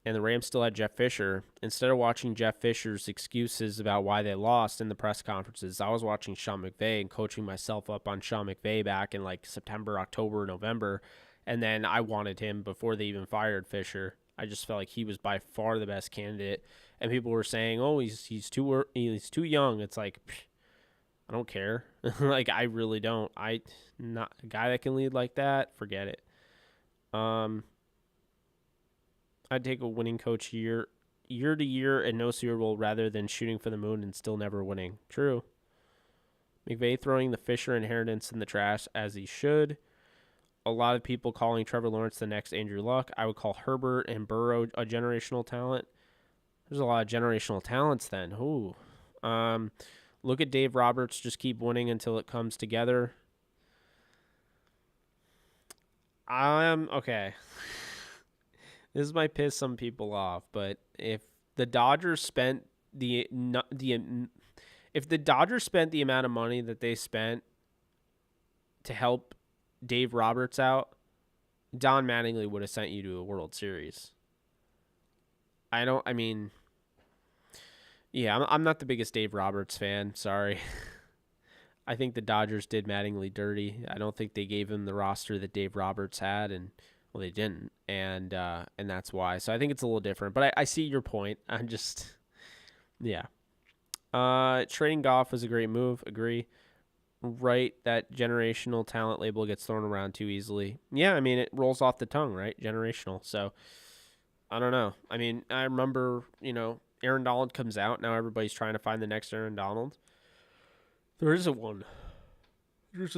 and the Rams still had Jeff Fisher, instead of watching Jeff Fisher's excuses about why they lost in the press conferences, I was watching Sean McVay and coaching myself up on Sean McVay back in like September, October, November, And then I wanted him before they even fired Fisher. I just felt like he was by far the best candidate. And people were saying, "Oh, he's too young." It's like, I don't care. Like, I really don't. Not a guy that can lead like that. Forget it. I'd take a winning coach year to year and no Super Bowl rather than shooting for the moon and still never winning. True. McVay throwing the Fisher inheritance in the trash as he should. A lot of people calling Trevor Lawrence the next Andrew Luck. I would call Herbert and Burrow a generational talent. There's a lot of generational talents then. Ooh. Look at Dave Roberts. Just keep winning until it comes together. Okay. This might piss some people off, but if the Dodgers spent the amount of money that they spent to help Dave Roberts out, Don Mattingly would have sent you to a World Series. I'm not the biggest Dave Roberts fan. Sorry. I think the Dodgers did Mattingly dirty. I don't think they gave him the roster that Dave Roberts had, and well, they didn't, and that's why. So I think it's a little different. But I see your point. I'm just, yeah. Trading Goff was a great move. Agree. Right, that generational talent label gets thrown around too easily. Yeah, I mean, it rolls off the tongue, right? Generational. So I don't know. I mean, I remember, Aaron Donald comes out. Now everybody's trying to find the next Aaron Donald. There isn't one. There's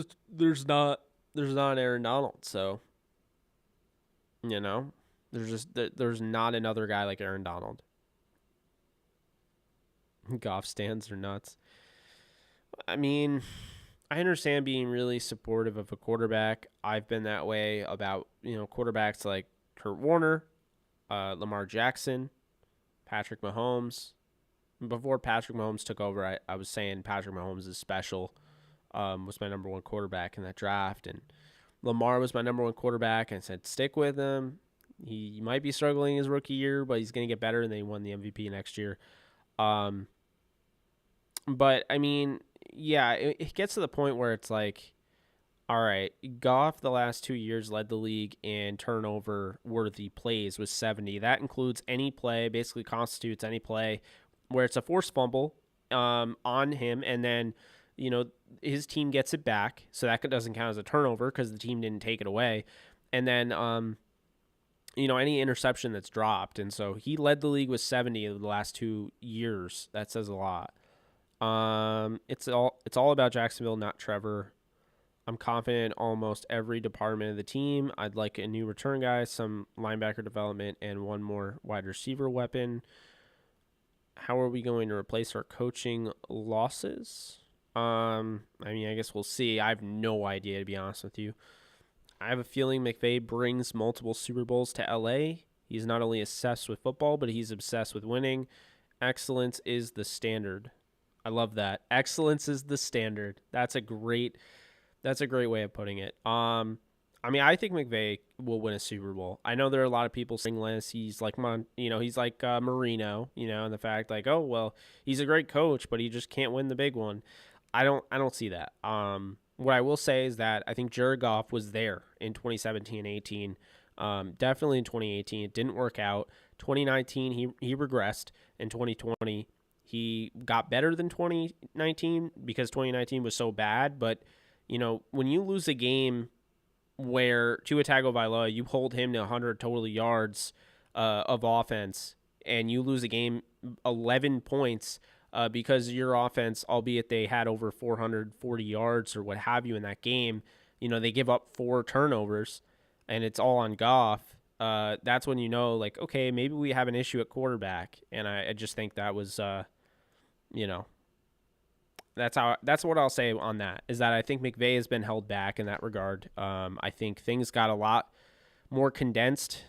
not an Aaron Donald. So, there's not another guy like Aaron Donald. Goff stands are nuts. I mean, I understand being really supportive of a quarterback. I've been that way about, quarterbacks like Kurt Warner, Lamar Jackson, Patrick Mahomes. Before Patrick Mahomes took over, I was saying Patrick Mahomes is special, was my number one quarterback in that draft. And Lamar was my number one quarterback, and I said, stick with him. He might be struggling his rookie year, but he's going to get better, and then he won the MVP next year. But, I mean, yeah, it gets to the point where it's like, all right, Goff the last 2 years led the league in turnover-worthy plays with 70. That includes any play, basically constitutes any play where it's a forced fumble on him, and then, his team gets it back, so that doesn't count as a turnover because the team didn't take it away. And then, any interception that's dropped. And so he led the league with 70 in the last 2 years. That says a lot. It's all about Jacksonville, not Trevor. I'm confident in almost every department of the team. I'd like a new return guy, some linebacker development, and one more wide receiver weapon. How are we going to replace our coaching losses? I guess we'll see. I have no idea, to be honest with you. I have a feeling McVay brings multiple Super Bowls to LA. He's not only obsessed with football, but he's obsessed with winning. Excellence is the standard. I love that. Excellence is the standard. That's a great way of putting it. I think McVay will win a Super Bowl. I know there are a lot of people saying this. He's like Marino, and the fact like, oh, well, he's a great coach, but he just can't win the big one. I don't see that. What I will say is that I think Jared Goff was there in 2017-18. Definitely in 2018. It didn't work out. 2019, he regressed. In 2020, he got better than 2019 because 2019 was so bad. But, when you lose a game where Tua Tagovailoa, you hold him to 100 total yards of offense, and you lose a game 11 points because your offense, albeit they had over 440 yards or what have you in that game, they give up 4 turnovers, and it's all on Goff. That's when okay, maybe we have an issue at quarterback. And I just think that was, that's what I'll say on that, is that I think McVay has been held back in that regard. I think things got a lot more condensed.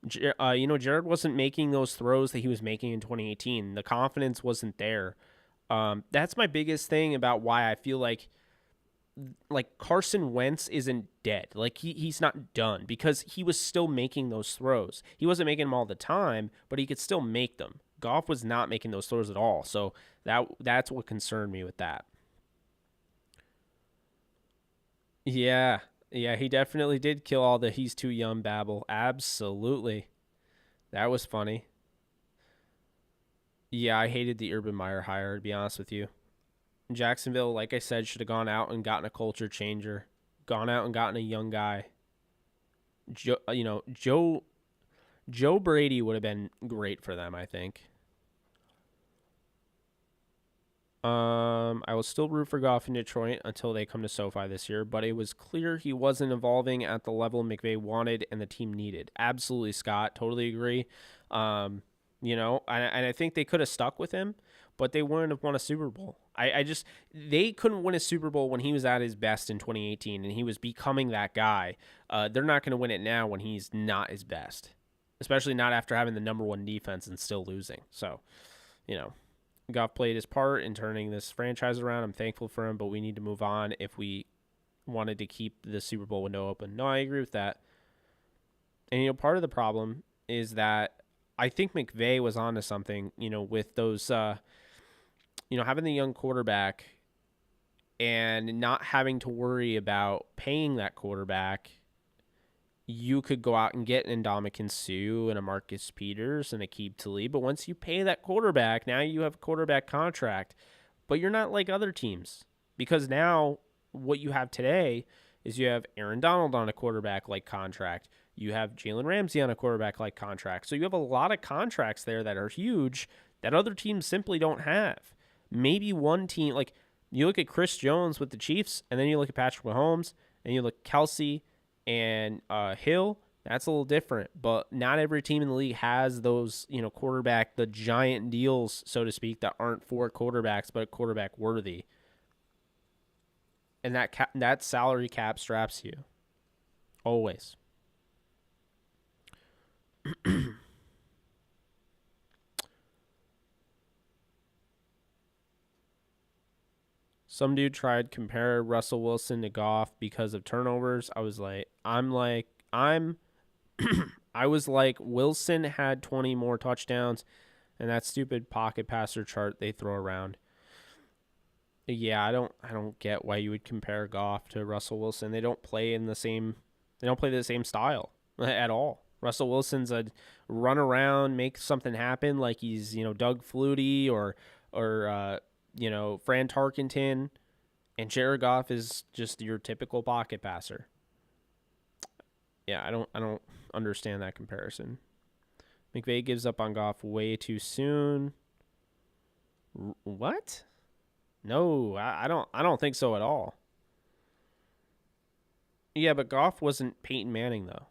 Jared wasn't making those throws that he was making in 2018. The confidence wasn't there. That's my biggest thing about why I feel like Carson Wentz isn't dead. Like he's not done, because he was still making those throws. He wasn't making them all the time, but he could still make them. Goff was not making those throws at all. So that's what concerned me with that. Yeah. Yeah, he definitely did kill all the he's too young babble. Absolutely. That was funny. Yeah, I hated the Urban Meyer hire, to be honest with you. Jacksonville, like I said, should have gone out and gotten a culture changer, gone out and gotten a young guy. Joe Brady would have been great for them, I think. I will still root for Goff in Detroit until they come to SoFi this year, but it was clear he wasn't evolving at the level McVay wanted and the team needed. Absolutely, Scott. Totally agree. And I think they could have stuck with him, but they wouldn't have won a Super Bowl. They couldn't win a Super Bowl when he was at his best in 2018 and he was becoming that guy. They're not going to win it now when he's not his best, especially not after having the number one defense and still losing. So, you know. Goff played his part in turning this franchise around. I'm thankful for him, but we need to move on if we wanted to keep the Super Bowl window open. No, I agree with that. And, part of the problem is that I think McVay was onto something, with those, having the young quarterback and not having to worry about paying that quarterback. You could go out and get an Ndamukong Suh and a Marcus Peters and a Aqib Talib, but once you pay that quarterback, now you have a quarterback contract, but you're not like other teams because now what you have today is you have Aaron Donald on a quarterback-like contract. You have Jalen Ramsey on a quarterback-like contract. So you have a lot of contracts there that are huge that other teams simply don't have. Maybe one team, like you look at Chris Jones with the Chiefs, and then you look at Patrick Mahomes, and you look at Kelsey, and Hill, that's a little different, but not every team in the league has those, the giant deals, so to speak, that aren't for quarterbacks, but quarterback worthy. And that salary cap straps you. Always. Some dude tried to compare Russell Wilson to Goff because of turnovers. I was like, Wilson had 20 more touchdowns, and that stupid pocket passer chart they throw around. Yeah, I don't get why you would compare Goff to Russell Wilson. They don't play the same style at all. Russell Wilson's a run around, make something happen like he's, Doug Flutie or Fran Tarkenton, and Jared Goff is just your typical pocket passer. Yeah, I don't understand that comparison. McVay gives up on Goff way too soon. What? No, I don't think so at all. Yeah, but Goff wasn't Peyton Manning though.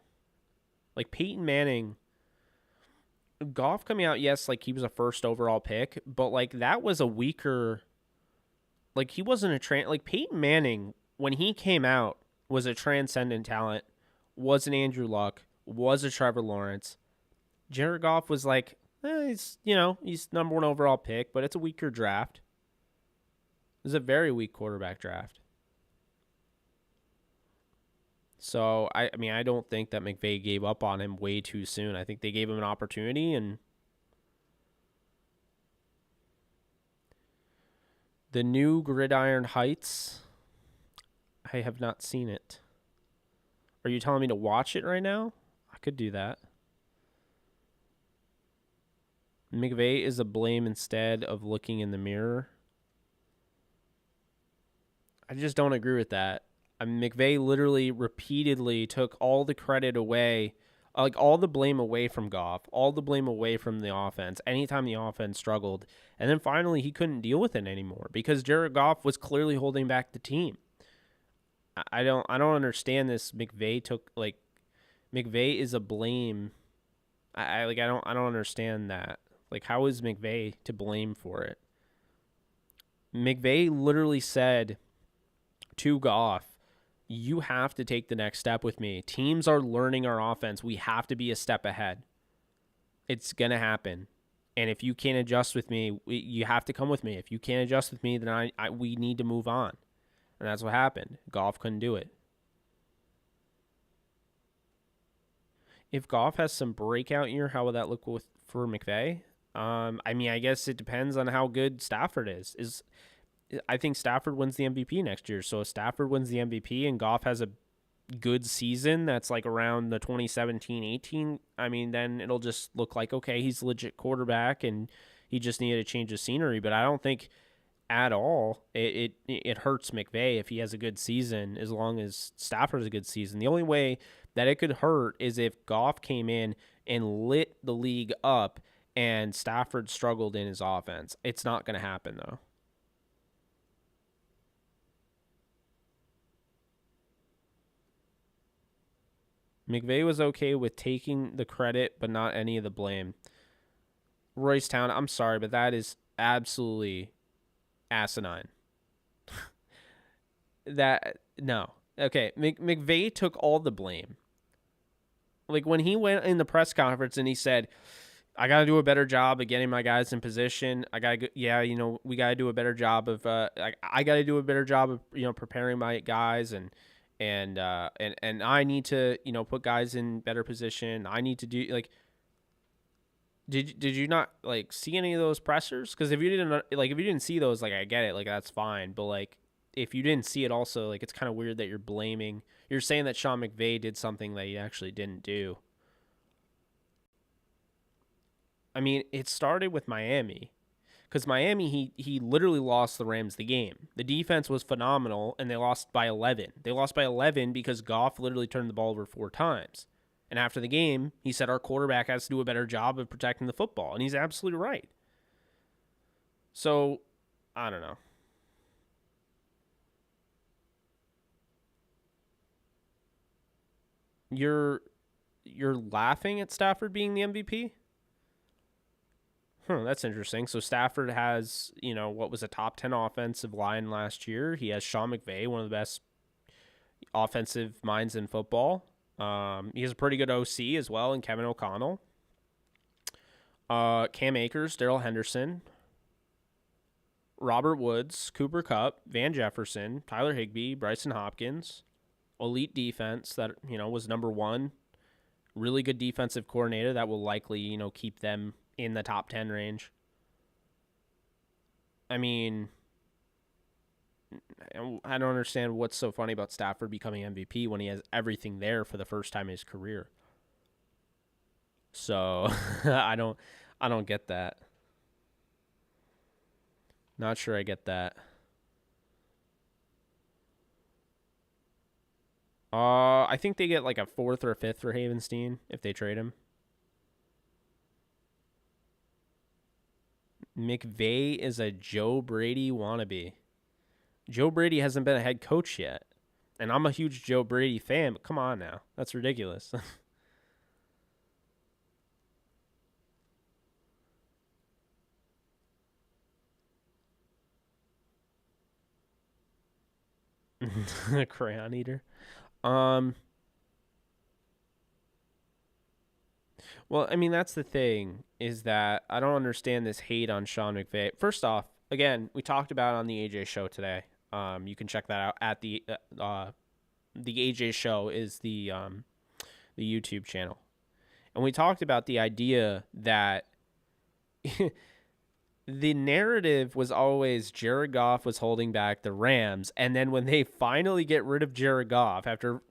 Like Peyton Manning, Goff coming out, yes, like he was a first overall pick, but like that was a weaker. Like he wasn't like Peyton Manning when he came out was a transcendent talent. Was an Andrew Luck, was a Trevor Lawrence. Jared Goff was like, he's number one overall pick, but it's a weaker draft. It was a very weak quarterback draft. So, I don't think that McVay gave up on him way too soon. I think they gave him an opportunity, and the new Gridiron Heights, I have not seen it. Are you telling me to watch it right now? I could do that. McVay is a blame instead of looking in the mirror. I just don't agree with that. McVay literally repeatedly took all the credit away, like all the blame away from Goff, all the blame away from the offense anytime the offense struggled. And then finally he couldn't deal with it anymore because Jared Goff was clearly holding back the team. I don't understand this. McVay is a blame. I don't understand that. Like, how is McVay to blame for it? McVay literally said to Goff, you have to take the next step with me. Teams are learning our offense. We have to be a step ahead. It's going to happen. And if you can't adjust with me, you have to come with me. If you can't adjust with me, then we need to move on. And that's what happened. Goff couldn't do it. If Goff has some breakout year, how would that look for McVay? I guess it depends on how good Stafford is. I think Stafford wins the MVP next year. So if Stafford wins the MVP and Goff has a good season that's like around the 2017-18, I mean, then it'll just look like, okay, he's a legit quarterback and he just needed to change the scenery. But I don't think at all it hurts McVay if he has a good season, as long as Stafford has a good season. The only way that it could hurt is if Goff came in and lit the league up and Stafford struggled in his offense. It's not going to happen, though. McVay was okay with taking the credit, but not any of the blame. Royce Town, I'm sorry, but that is absolutely asinine. No. Okay, McVay took all the blame. Like when he went in the press conference and he said, I got to do a better job of getting my guys in position. We got to do a better job of, I got to do a better job of, preparing my guys and I need to, put guys in better position. I need to do did you not see any of those pressers? Because if you didn't see those, I get it, that's fine. But if you didn't see it also, it's kind of weird that you're saying that Sean McVay did something that he actually didn't do. I mean, it started with Miami, because Miami, he literally lost the Rams the game. The defense was phenomenal, and they lost by 11. They lost by 11 because Goff literally turned the ball over 4 times. And after the game, he said our quarterback has to do a better job of protecting the football, and he's absolutely right. So, I don't know. You're laughing at Stafford being the MVP? That's interesting. So Stafford has, what was a top 10 offensive line last year. He has Sean McVay, one of the best offensive minds in football. He has a pretty good OC as well in Kevin O'Connell. Cam Akers, Darrell Henderson, Robert Woods, Cooper Kupp, Van Jefferson, Tyler Higbee, Bryson Hopkins. Elite defense that, was number 1. Really good defensive coordinator that will likely, keep them in the top 10 range. I mean, I don't understand what's so funny about Stafford becoming MVP when he has everything there for the first time in his career. So I don't get that. Not sure I get that. I think they get a 4th or a 5th for Havenstein if they trade him. McVay is a Joe Brady wannabe. Joe Brady hasn't been a head coach yet. And I'm a huge Joe Brady fan, but come on now. That's ridiculous. Crayon eater. Well, I mean, that's the thing, is that I don't understand this hate on Sean McVay. First off, again, we talked about it on the AJ show today. You can check that out at the AJ show is the YouTube channel. And we talked about the idea that the narrative was always Jared Goff was holding back the Rams. And then when they finally get rid of Jared Goff, after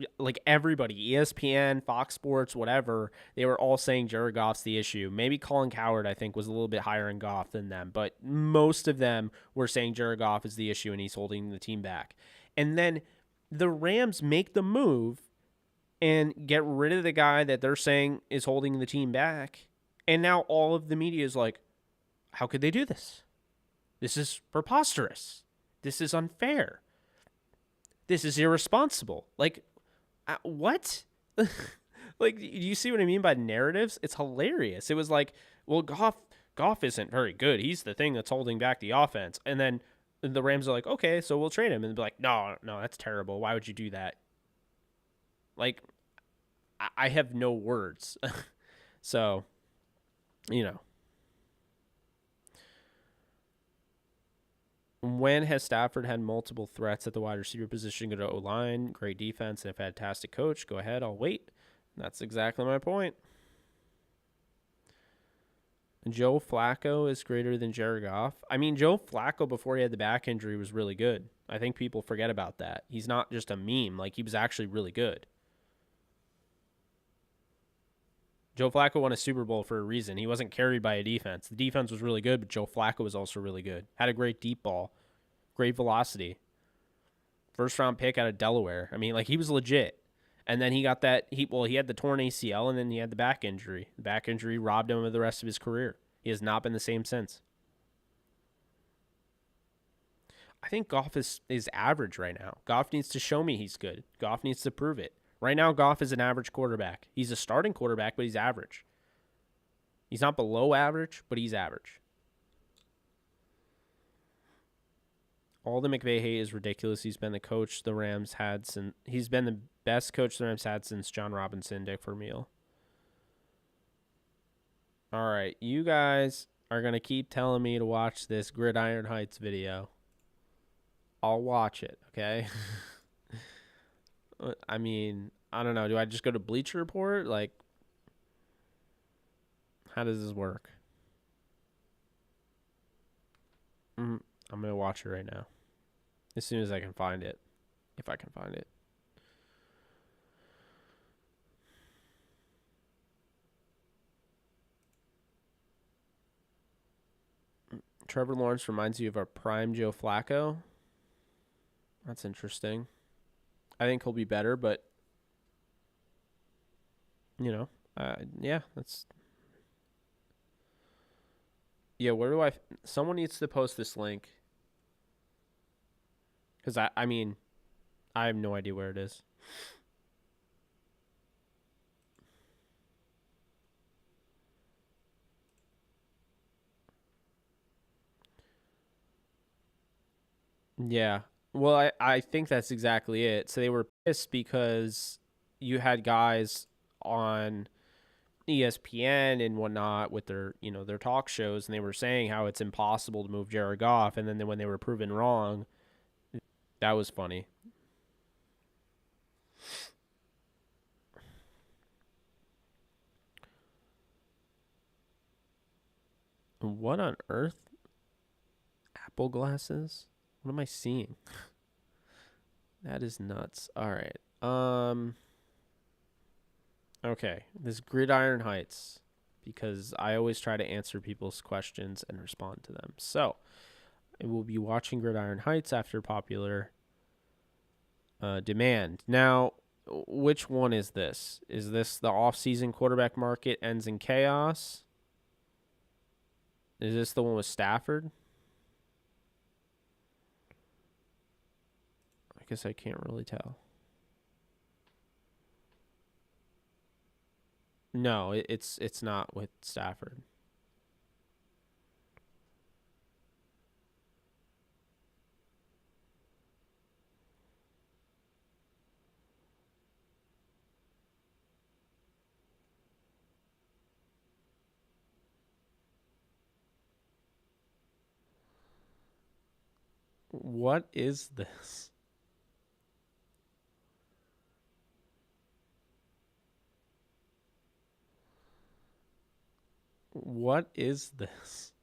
everybody, ESPN, Fox Sports, whatever, they were all saying Jared Goff's the issue. Maybe Colin Cowherd, I think, was a little bit higher in Goff than them. But most of them were saying Jared Goff is the issue and he's holding the team back. And then the Rams make the move and get rid of the guy that they're saying is holding the team back. And now all of the media is like, how could they do this? This is preposterous. This is unfair. This is irresponsible. What? Do you see what I mean by narratives? It's hilarious. It was well, Goff isn't very good. He's the thing that's holding back the offense. And then the Rams are like, okay, so we'll trade him. And they'll be like, no, that's terrible. Why would you do that? I have no words. So, When has Stafford had multiple threats at the wide receiver position? Go to O-line, great defense, and a fantastic coach. Go ahead, I'll wait. That's exactly my point. Joe Flacco is greater than Jared Goff. I mean, Joe Flacco, before he had the back injury, was really good. I think people forget about that. He's not just a meme. Like, he was actually really good. Joe Flacco won a Super Bowl for a reason. He wasn't carried by a defense. The defense was really good, but Joe Flacco was also really good. Had a great deep ball, great velocity. First round pick out of Delaware. I mean, like, he was legit. And then he got that he had the torn ACL, and then he had the back injury. The back injury robbed him of the rest of his career. He has not been the same since. I think Goff is average right now. Goff needs to show me he's good. Goff needs to prove it. Right now, Goff is an average quarterback. He's a starting quarterback, but he's average. He's not below average, but he's average. All the McVey hate is ridiculous. He's been the coach the Rams had since he's been the best coach the Rams had since John Robinson, Dick Vermeil. All right, you guys are gonna keep telling me to watch this Gridiron Heights video. I'll watch it, okay? I mean, I don't know. Do I just go to Bleacher Report? Like, how does this work? I'm going to watch it right now. As soon as I can find it. If I can find it. Trevor Lawrence reminds you of our prime Joe Flacco. That's interesting. I think he'll be better, but, you know, yeah, that's... Yeah, where do someone needs to post this link. Because, I mean, I have no idea where it is. Yeah. Well, I think that's exactly it. So they were pissed because you had guys on ESPN and whatnot with their, their talk shows, and they were saying how it's impossible to move Jared Goff, and then when they were proven wrong, that was funny. What on earth? Apple glasses? What am I seeing? That is nuts. All right. Okay. This Gridiron Heights, because I always try to answer people's questions and respond to them. So, I will be watching Gridiron Heights after popular demand. Now, which one is this? Is this the off-season quarterback market ends in chaos? Is this the one with Stafford? I guess I can't really tell. No, it's not with Stafford. What is this? What is this?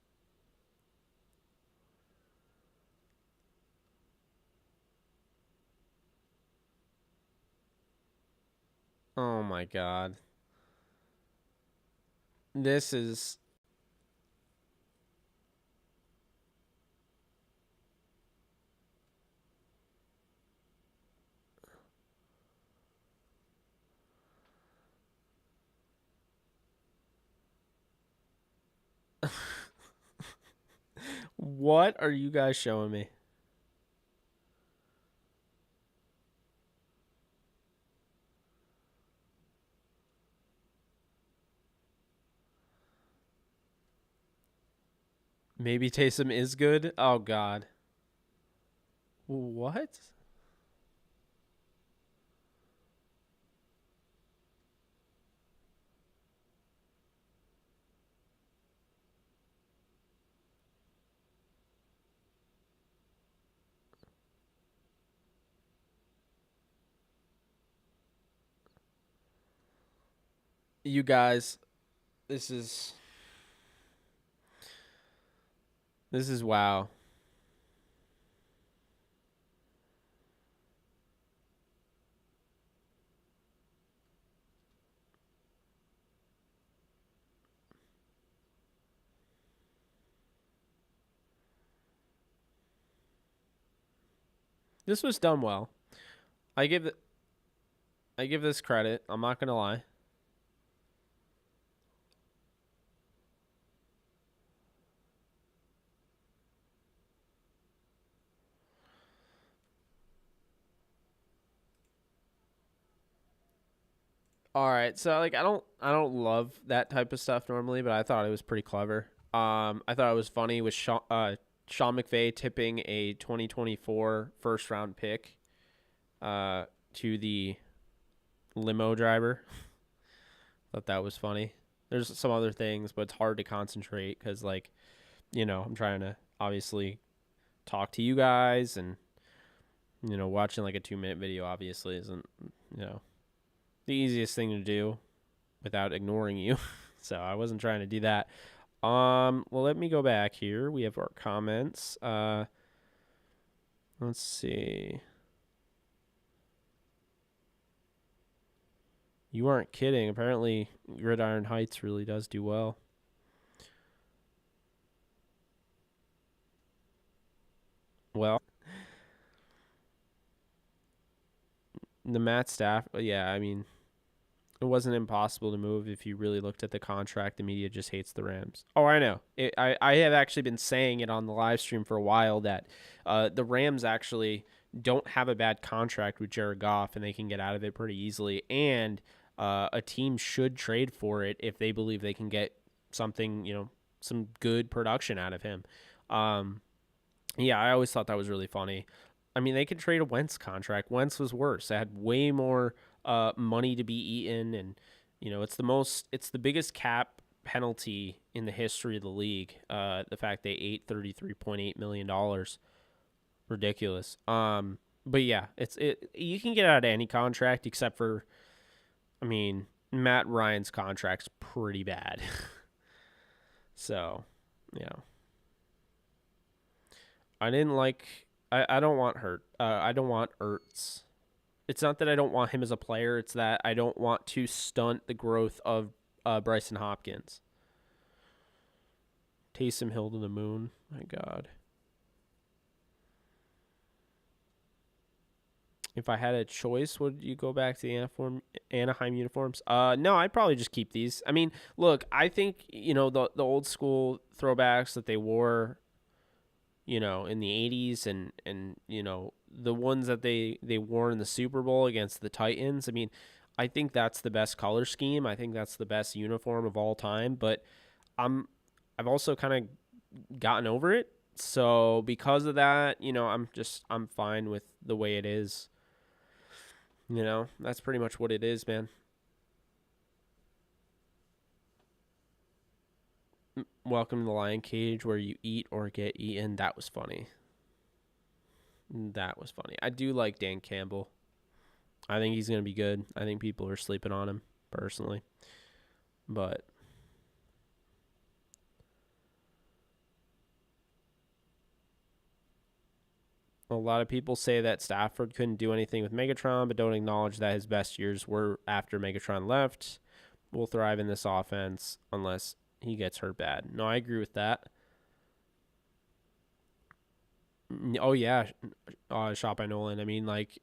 Oh my God. This is... What are you guys showing me? Maybe Taysom is good? Oh, God. What? You guys, this is wow. This was done well. I give I give this credit. I'm not gonna lie. All right, so like I don't love that type of stuff normally, but I thought it was pretty clever. I thought it was funny with Sean McVay tipping a 2024 first round pick to the limo driver. Thought that was funny. There's some other things, but it's hard to concentrate because like I'm trying to obviously talk to you guys, and watching like a 2-minute video obviously isn't you know the easiest thing to do without ignoring you. So I wasn't trying to do that. Well, let me go back here. We have our comments. Let's see. You aren't kidding. Apparently, Gridiron Heights really does do well. Well, the Matt Staff, yeah, I mean, it wasn't impossible to move if you really looked at the contract. The media just hates the Rams. Oh, I know. I have actually been saying it on the live stream for a while that the Rams actually don't have a bad contract with Jared Goff, and they can get out of it pretty easily. And a team should trade for it if they believe they can get something, some good production out of him. Yeah, I always thought that was really funny. I mean, they could trade a Wentz contract. Wentz was worse. They had way more money to be eaten, and it's the biggest cap penalty in the history of the league. The fact they ate $33.8 million, ridiculous. But yeah, you can get out of any contract except for, I mean, Matt Ryan's contract's pretty bad. So, yeah. I didn't like. I don't want Hurt. I don't want Ertz. It's not that I don't want him as a player. It's that I don't want to stunt the growth of Bryson Hopkins. Taysom Hill to the moon. My God. If I had a choice, would you go back to the Anaheim uniforms? No, I'd probably just keep these. I mean, look, I think the old school throwbacks that they wore, in the 80s, and the ones that they wore in the Super Bowl against the Titans. I mean, I think that's the best color scheme. I think that's the best uniform of all time, but I've also kind of gotten over it. So because of that, I'm fine with the way it is. That's pretty much what it is, man. Welcome to the Lion Cage, where you eat or get eaten. That was funny. That was funny. I do like Dan Campbell. I think he's going to be good. I think people are sleeping on him, personally. But a lot of people say that Stafford couldn't do anything with Megatron, but don't acknowledge that his best years were after Megatron left. Will thrive in this offense unless he gets hurt bad. No, I agree with that. Oh yeah, shot by Nolan. I mean, like,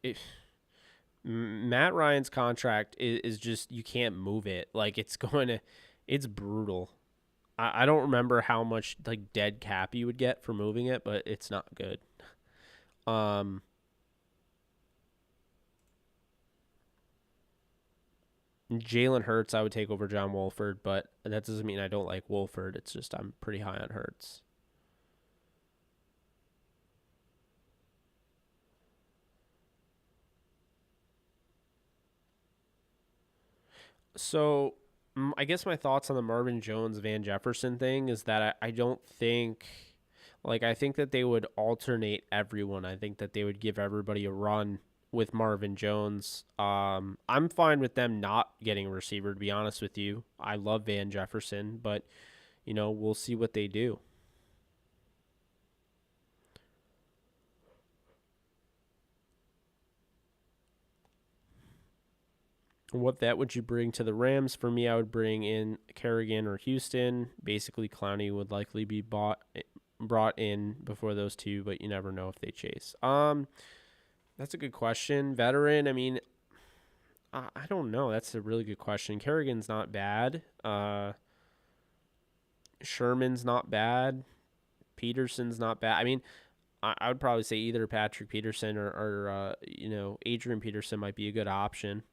Matt Ryan's contract is just, you can't move it. Like, it's brutal. I don't remember how much like dead cap you would get for moving it, but it's not good. Um, Jalen Hurts I would take over John Wolford, but that doesn't mean I don't like Wolford. It's just I'm pretty high on Hurts. So, I guess my thoughts on the Marvin Jones Van Jefferson thing is that I don't think, like, I think that they would alternate everyone. I think that they would give everybody a run with Marvin Jones. I'm fine with them not getting a receiver, to be honest with you. I love Van Jefferson, but we'll see what they do. What vet would you bring to the Rams? For me, I would bring in Kerrigan or Houston. Basically, Clowney would likely be brought in before those two, but you never know if they chase. That's a good question. Veteran, I mean, I don't know. That's a really good question. Kerrigan's not bad. Sherman's not bad. Peterson's not bad. I mean, I would probably say either Patrick Peterson or Adrian Peterson might be a good option.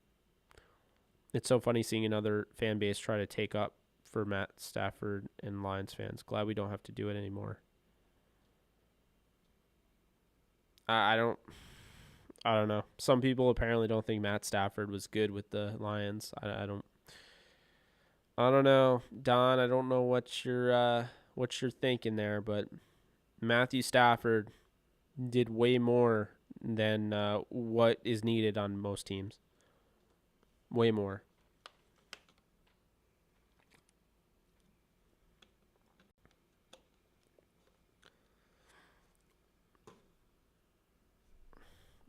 It's so funny seeing another fan base try to take up for Matt Stafford and Lions fans. Glad we don't have to do it anymore. I don't know. Some people apparently don't think Matt Stafford was good with the Lions. I don't know, Don. I don't know what you're thinking there, but Matthew Stafford did way more than what is needed on most teams. Way more.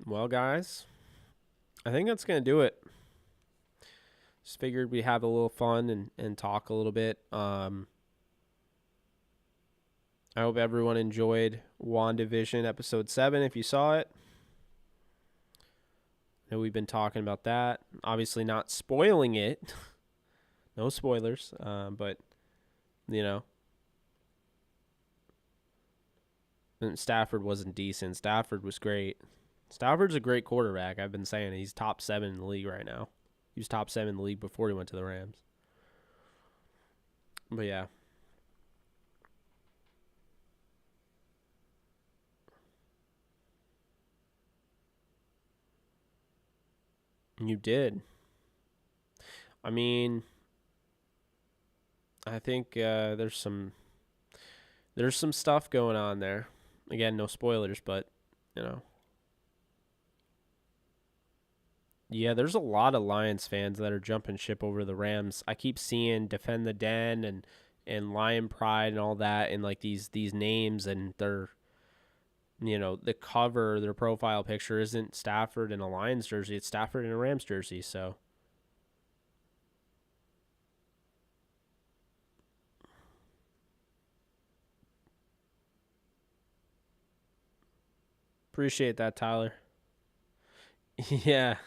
Well, guys, I think that's going to do it. Just figured we'd have a little fun and talk a little bit. I hope everyone enjoyed WandaVision episode 7 if you saw it. I know we've been talking about that. Obviously not spoiling it. No spoilers. But, Stafford wasn't decent. Stafford was great. Stafford's a great quarterback. I've been saying he's top 7 in the league right now. He was top 7 in the league before he went to the Rams. But yeah. You did. I mean, I think there's some stuff going on there. Again, no spoilers, but yeah, there's a lot of Lions fans that are jumping ship over the Rams. I keep seeing Defend the Den and Lion Pride and all that, and like these names, and they're the cover, their profile picture isn't Stafford in a Lions jersey, it's Stafford in a Rams jersey. So appreciate that, Tyler. Yeah.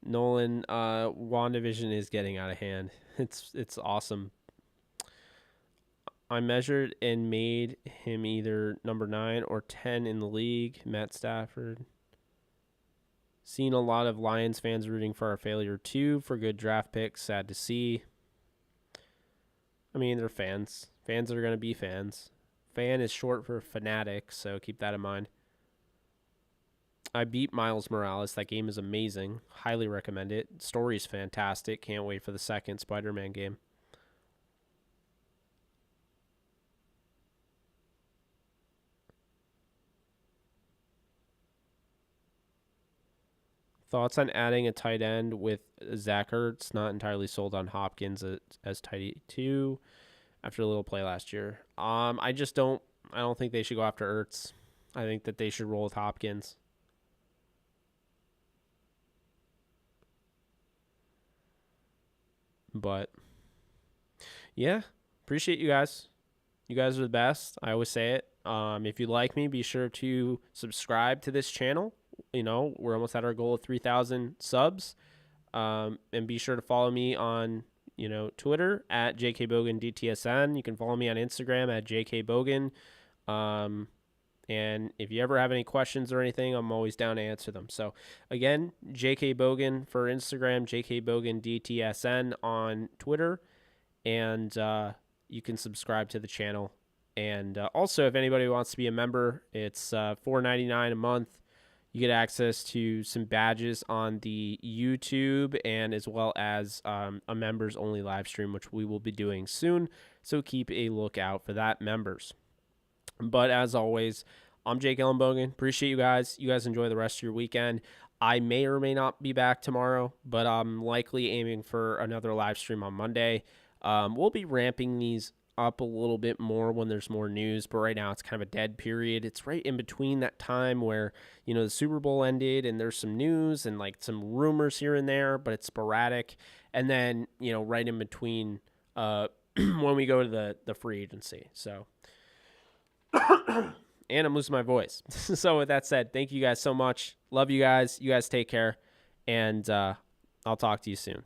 Nolan, WandaVision is getting out of hand. It's awesome. I measured and made him either number 9 or 10 in the league, Matt Stafford. Seen a lot of Lions fans rooting for our failure too, for good draft picks. Sad to see. I mean, they're fans. Fans are going to be fans. Fan is short for fanatic, so keep that in mind. I beat Miles Morales. That game is amazing. Highly recommend it. Story's fantastic. Can't wait for the second Spider-Man game. Thoughts on adding a tight end with Zach Ertz? Not entirely sold on Hopkins as tight 2 after a little play last year. I don't think they should go after Ertz. I think that they should roll with Hopkins. But yeah, appreciate you guys. You guys are the best. I always say it. If you like me, be sure to subscribe to this channel. We're almost at our goal of 3,000 subs. And be sure to follow me on, Twitter at jkbogandtsn. You can follow me on Instagram at jkbogan. And if you ever have any questions or anything, I'm always down to answer them. So, again, JK Bogan for Instagram, JK Bogan DTSN on Twitter. And you can subscribe to the channel. And also, if anybody wants to be a member, it's $4.99 a month. You get access to some badges on the YouTube and as well as a members-only live stream, which we will be doing soon. So keep a lookout for that, members. But as always, I'm Jake Ellenbogen. Appreciate you guys. You guys enjoy the rest of your weekend. I may or may not be back tomorrow, but I'm likely aiming for another live stream on Monday. We'll be ramping these up a little bit more when there's more news, but right now it's kind of a dead period. It's right in between that time where, the Super Bowl ended and there's some news and like some rumors here and there, but it's sporadic. And then, right in between when we go to the free agency. So and I'm losing my voice. So with that said, thank you guys so much. Love you guys. You guys take care, and I'll talk to you soon.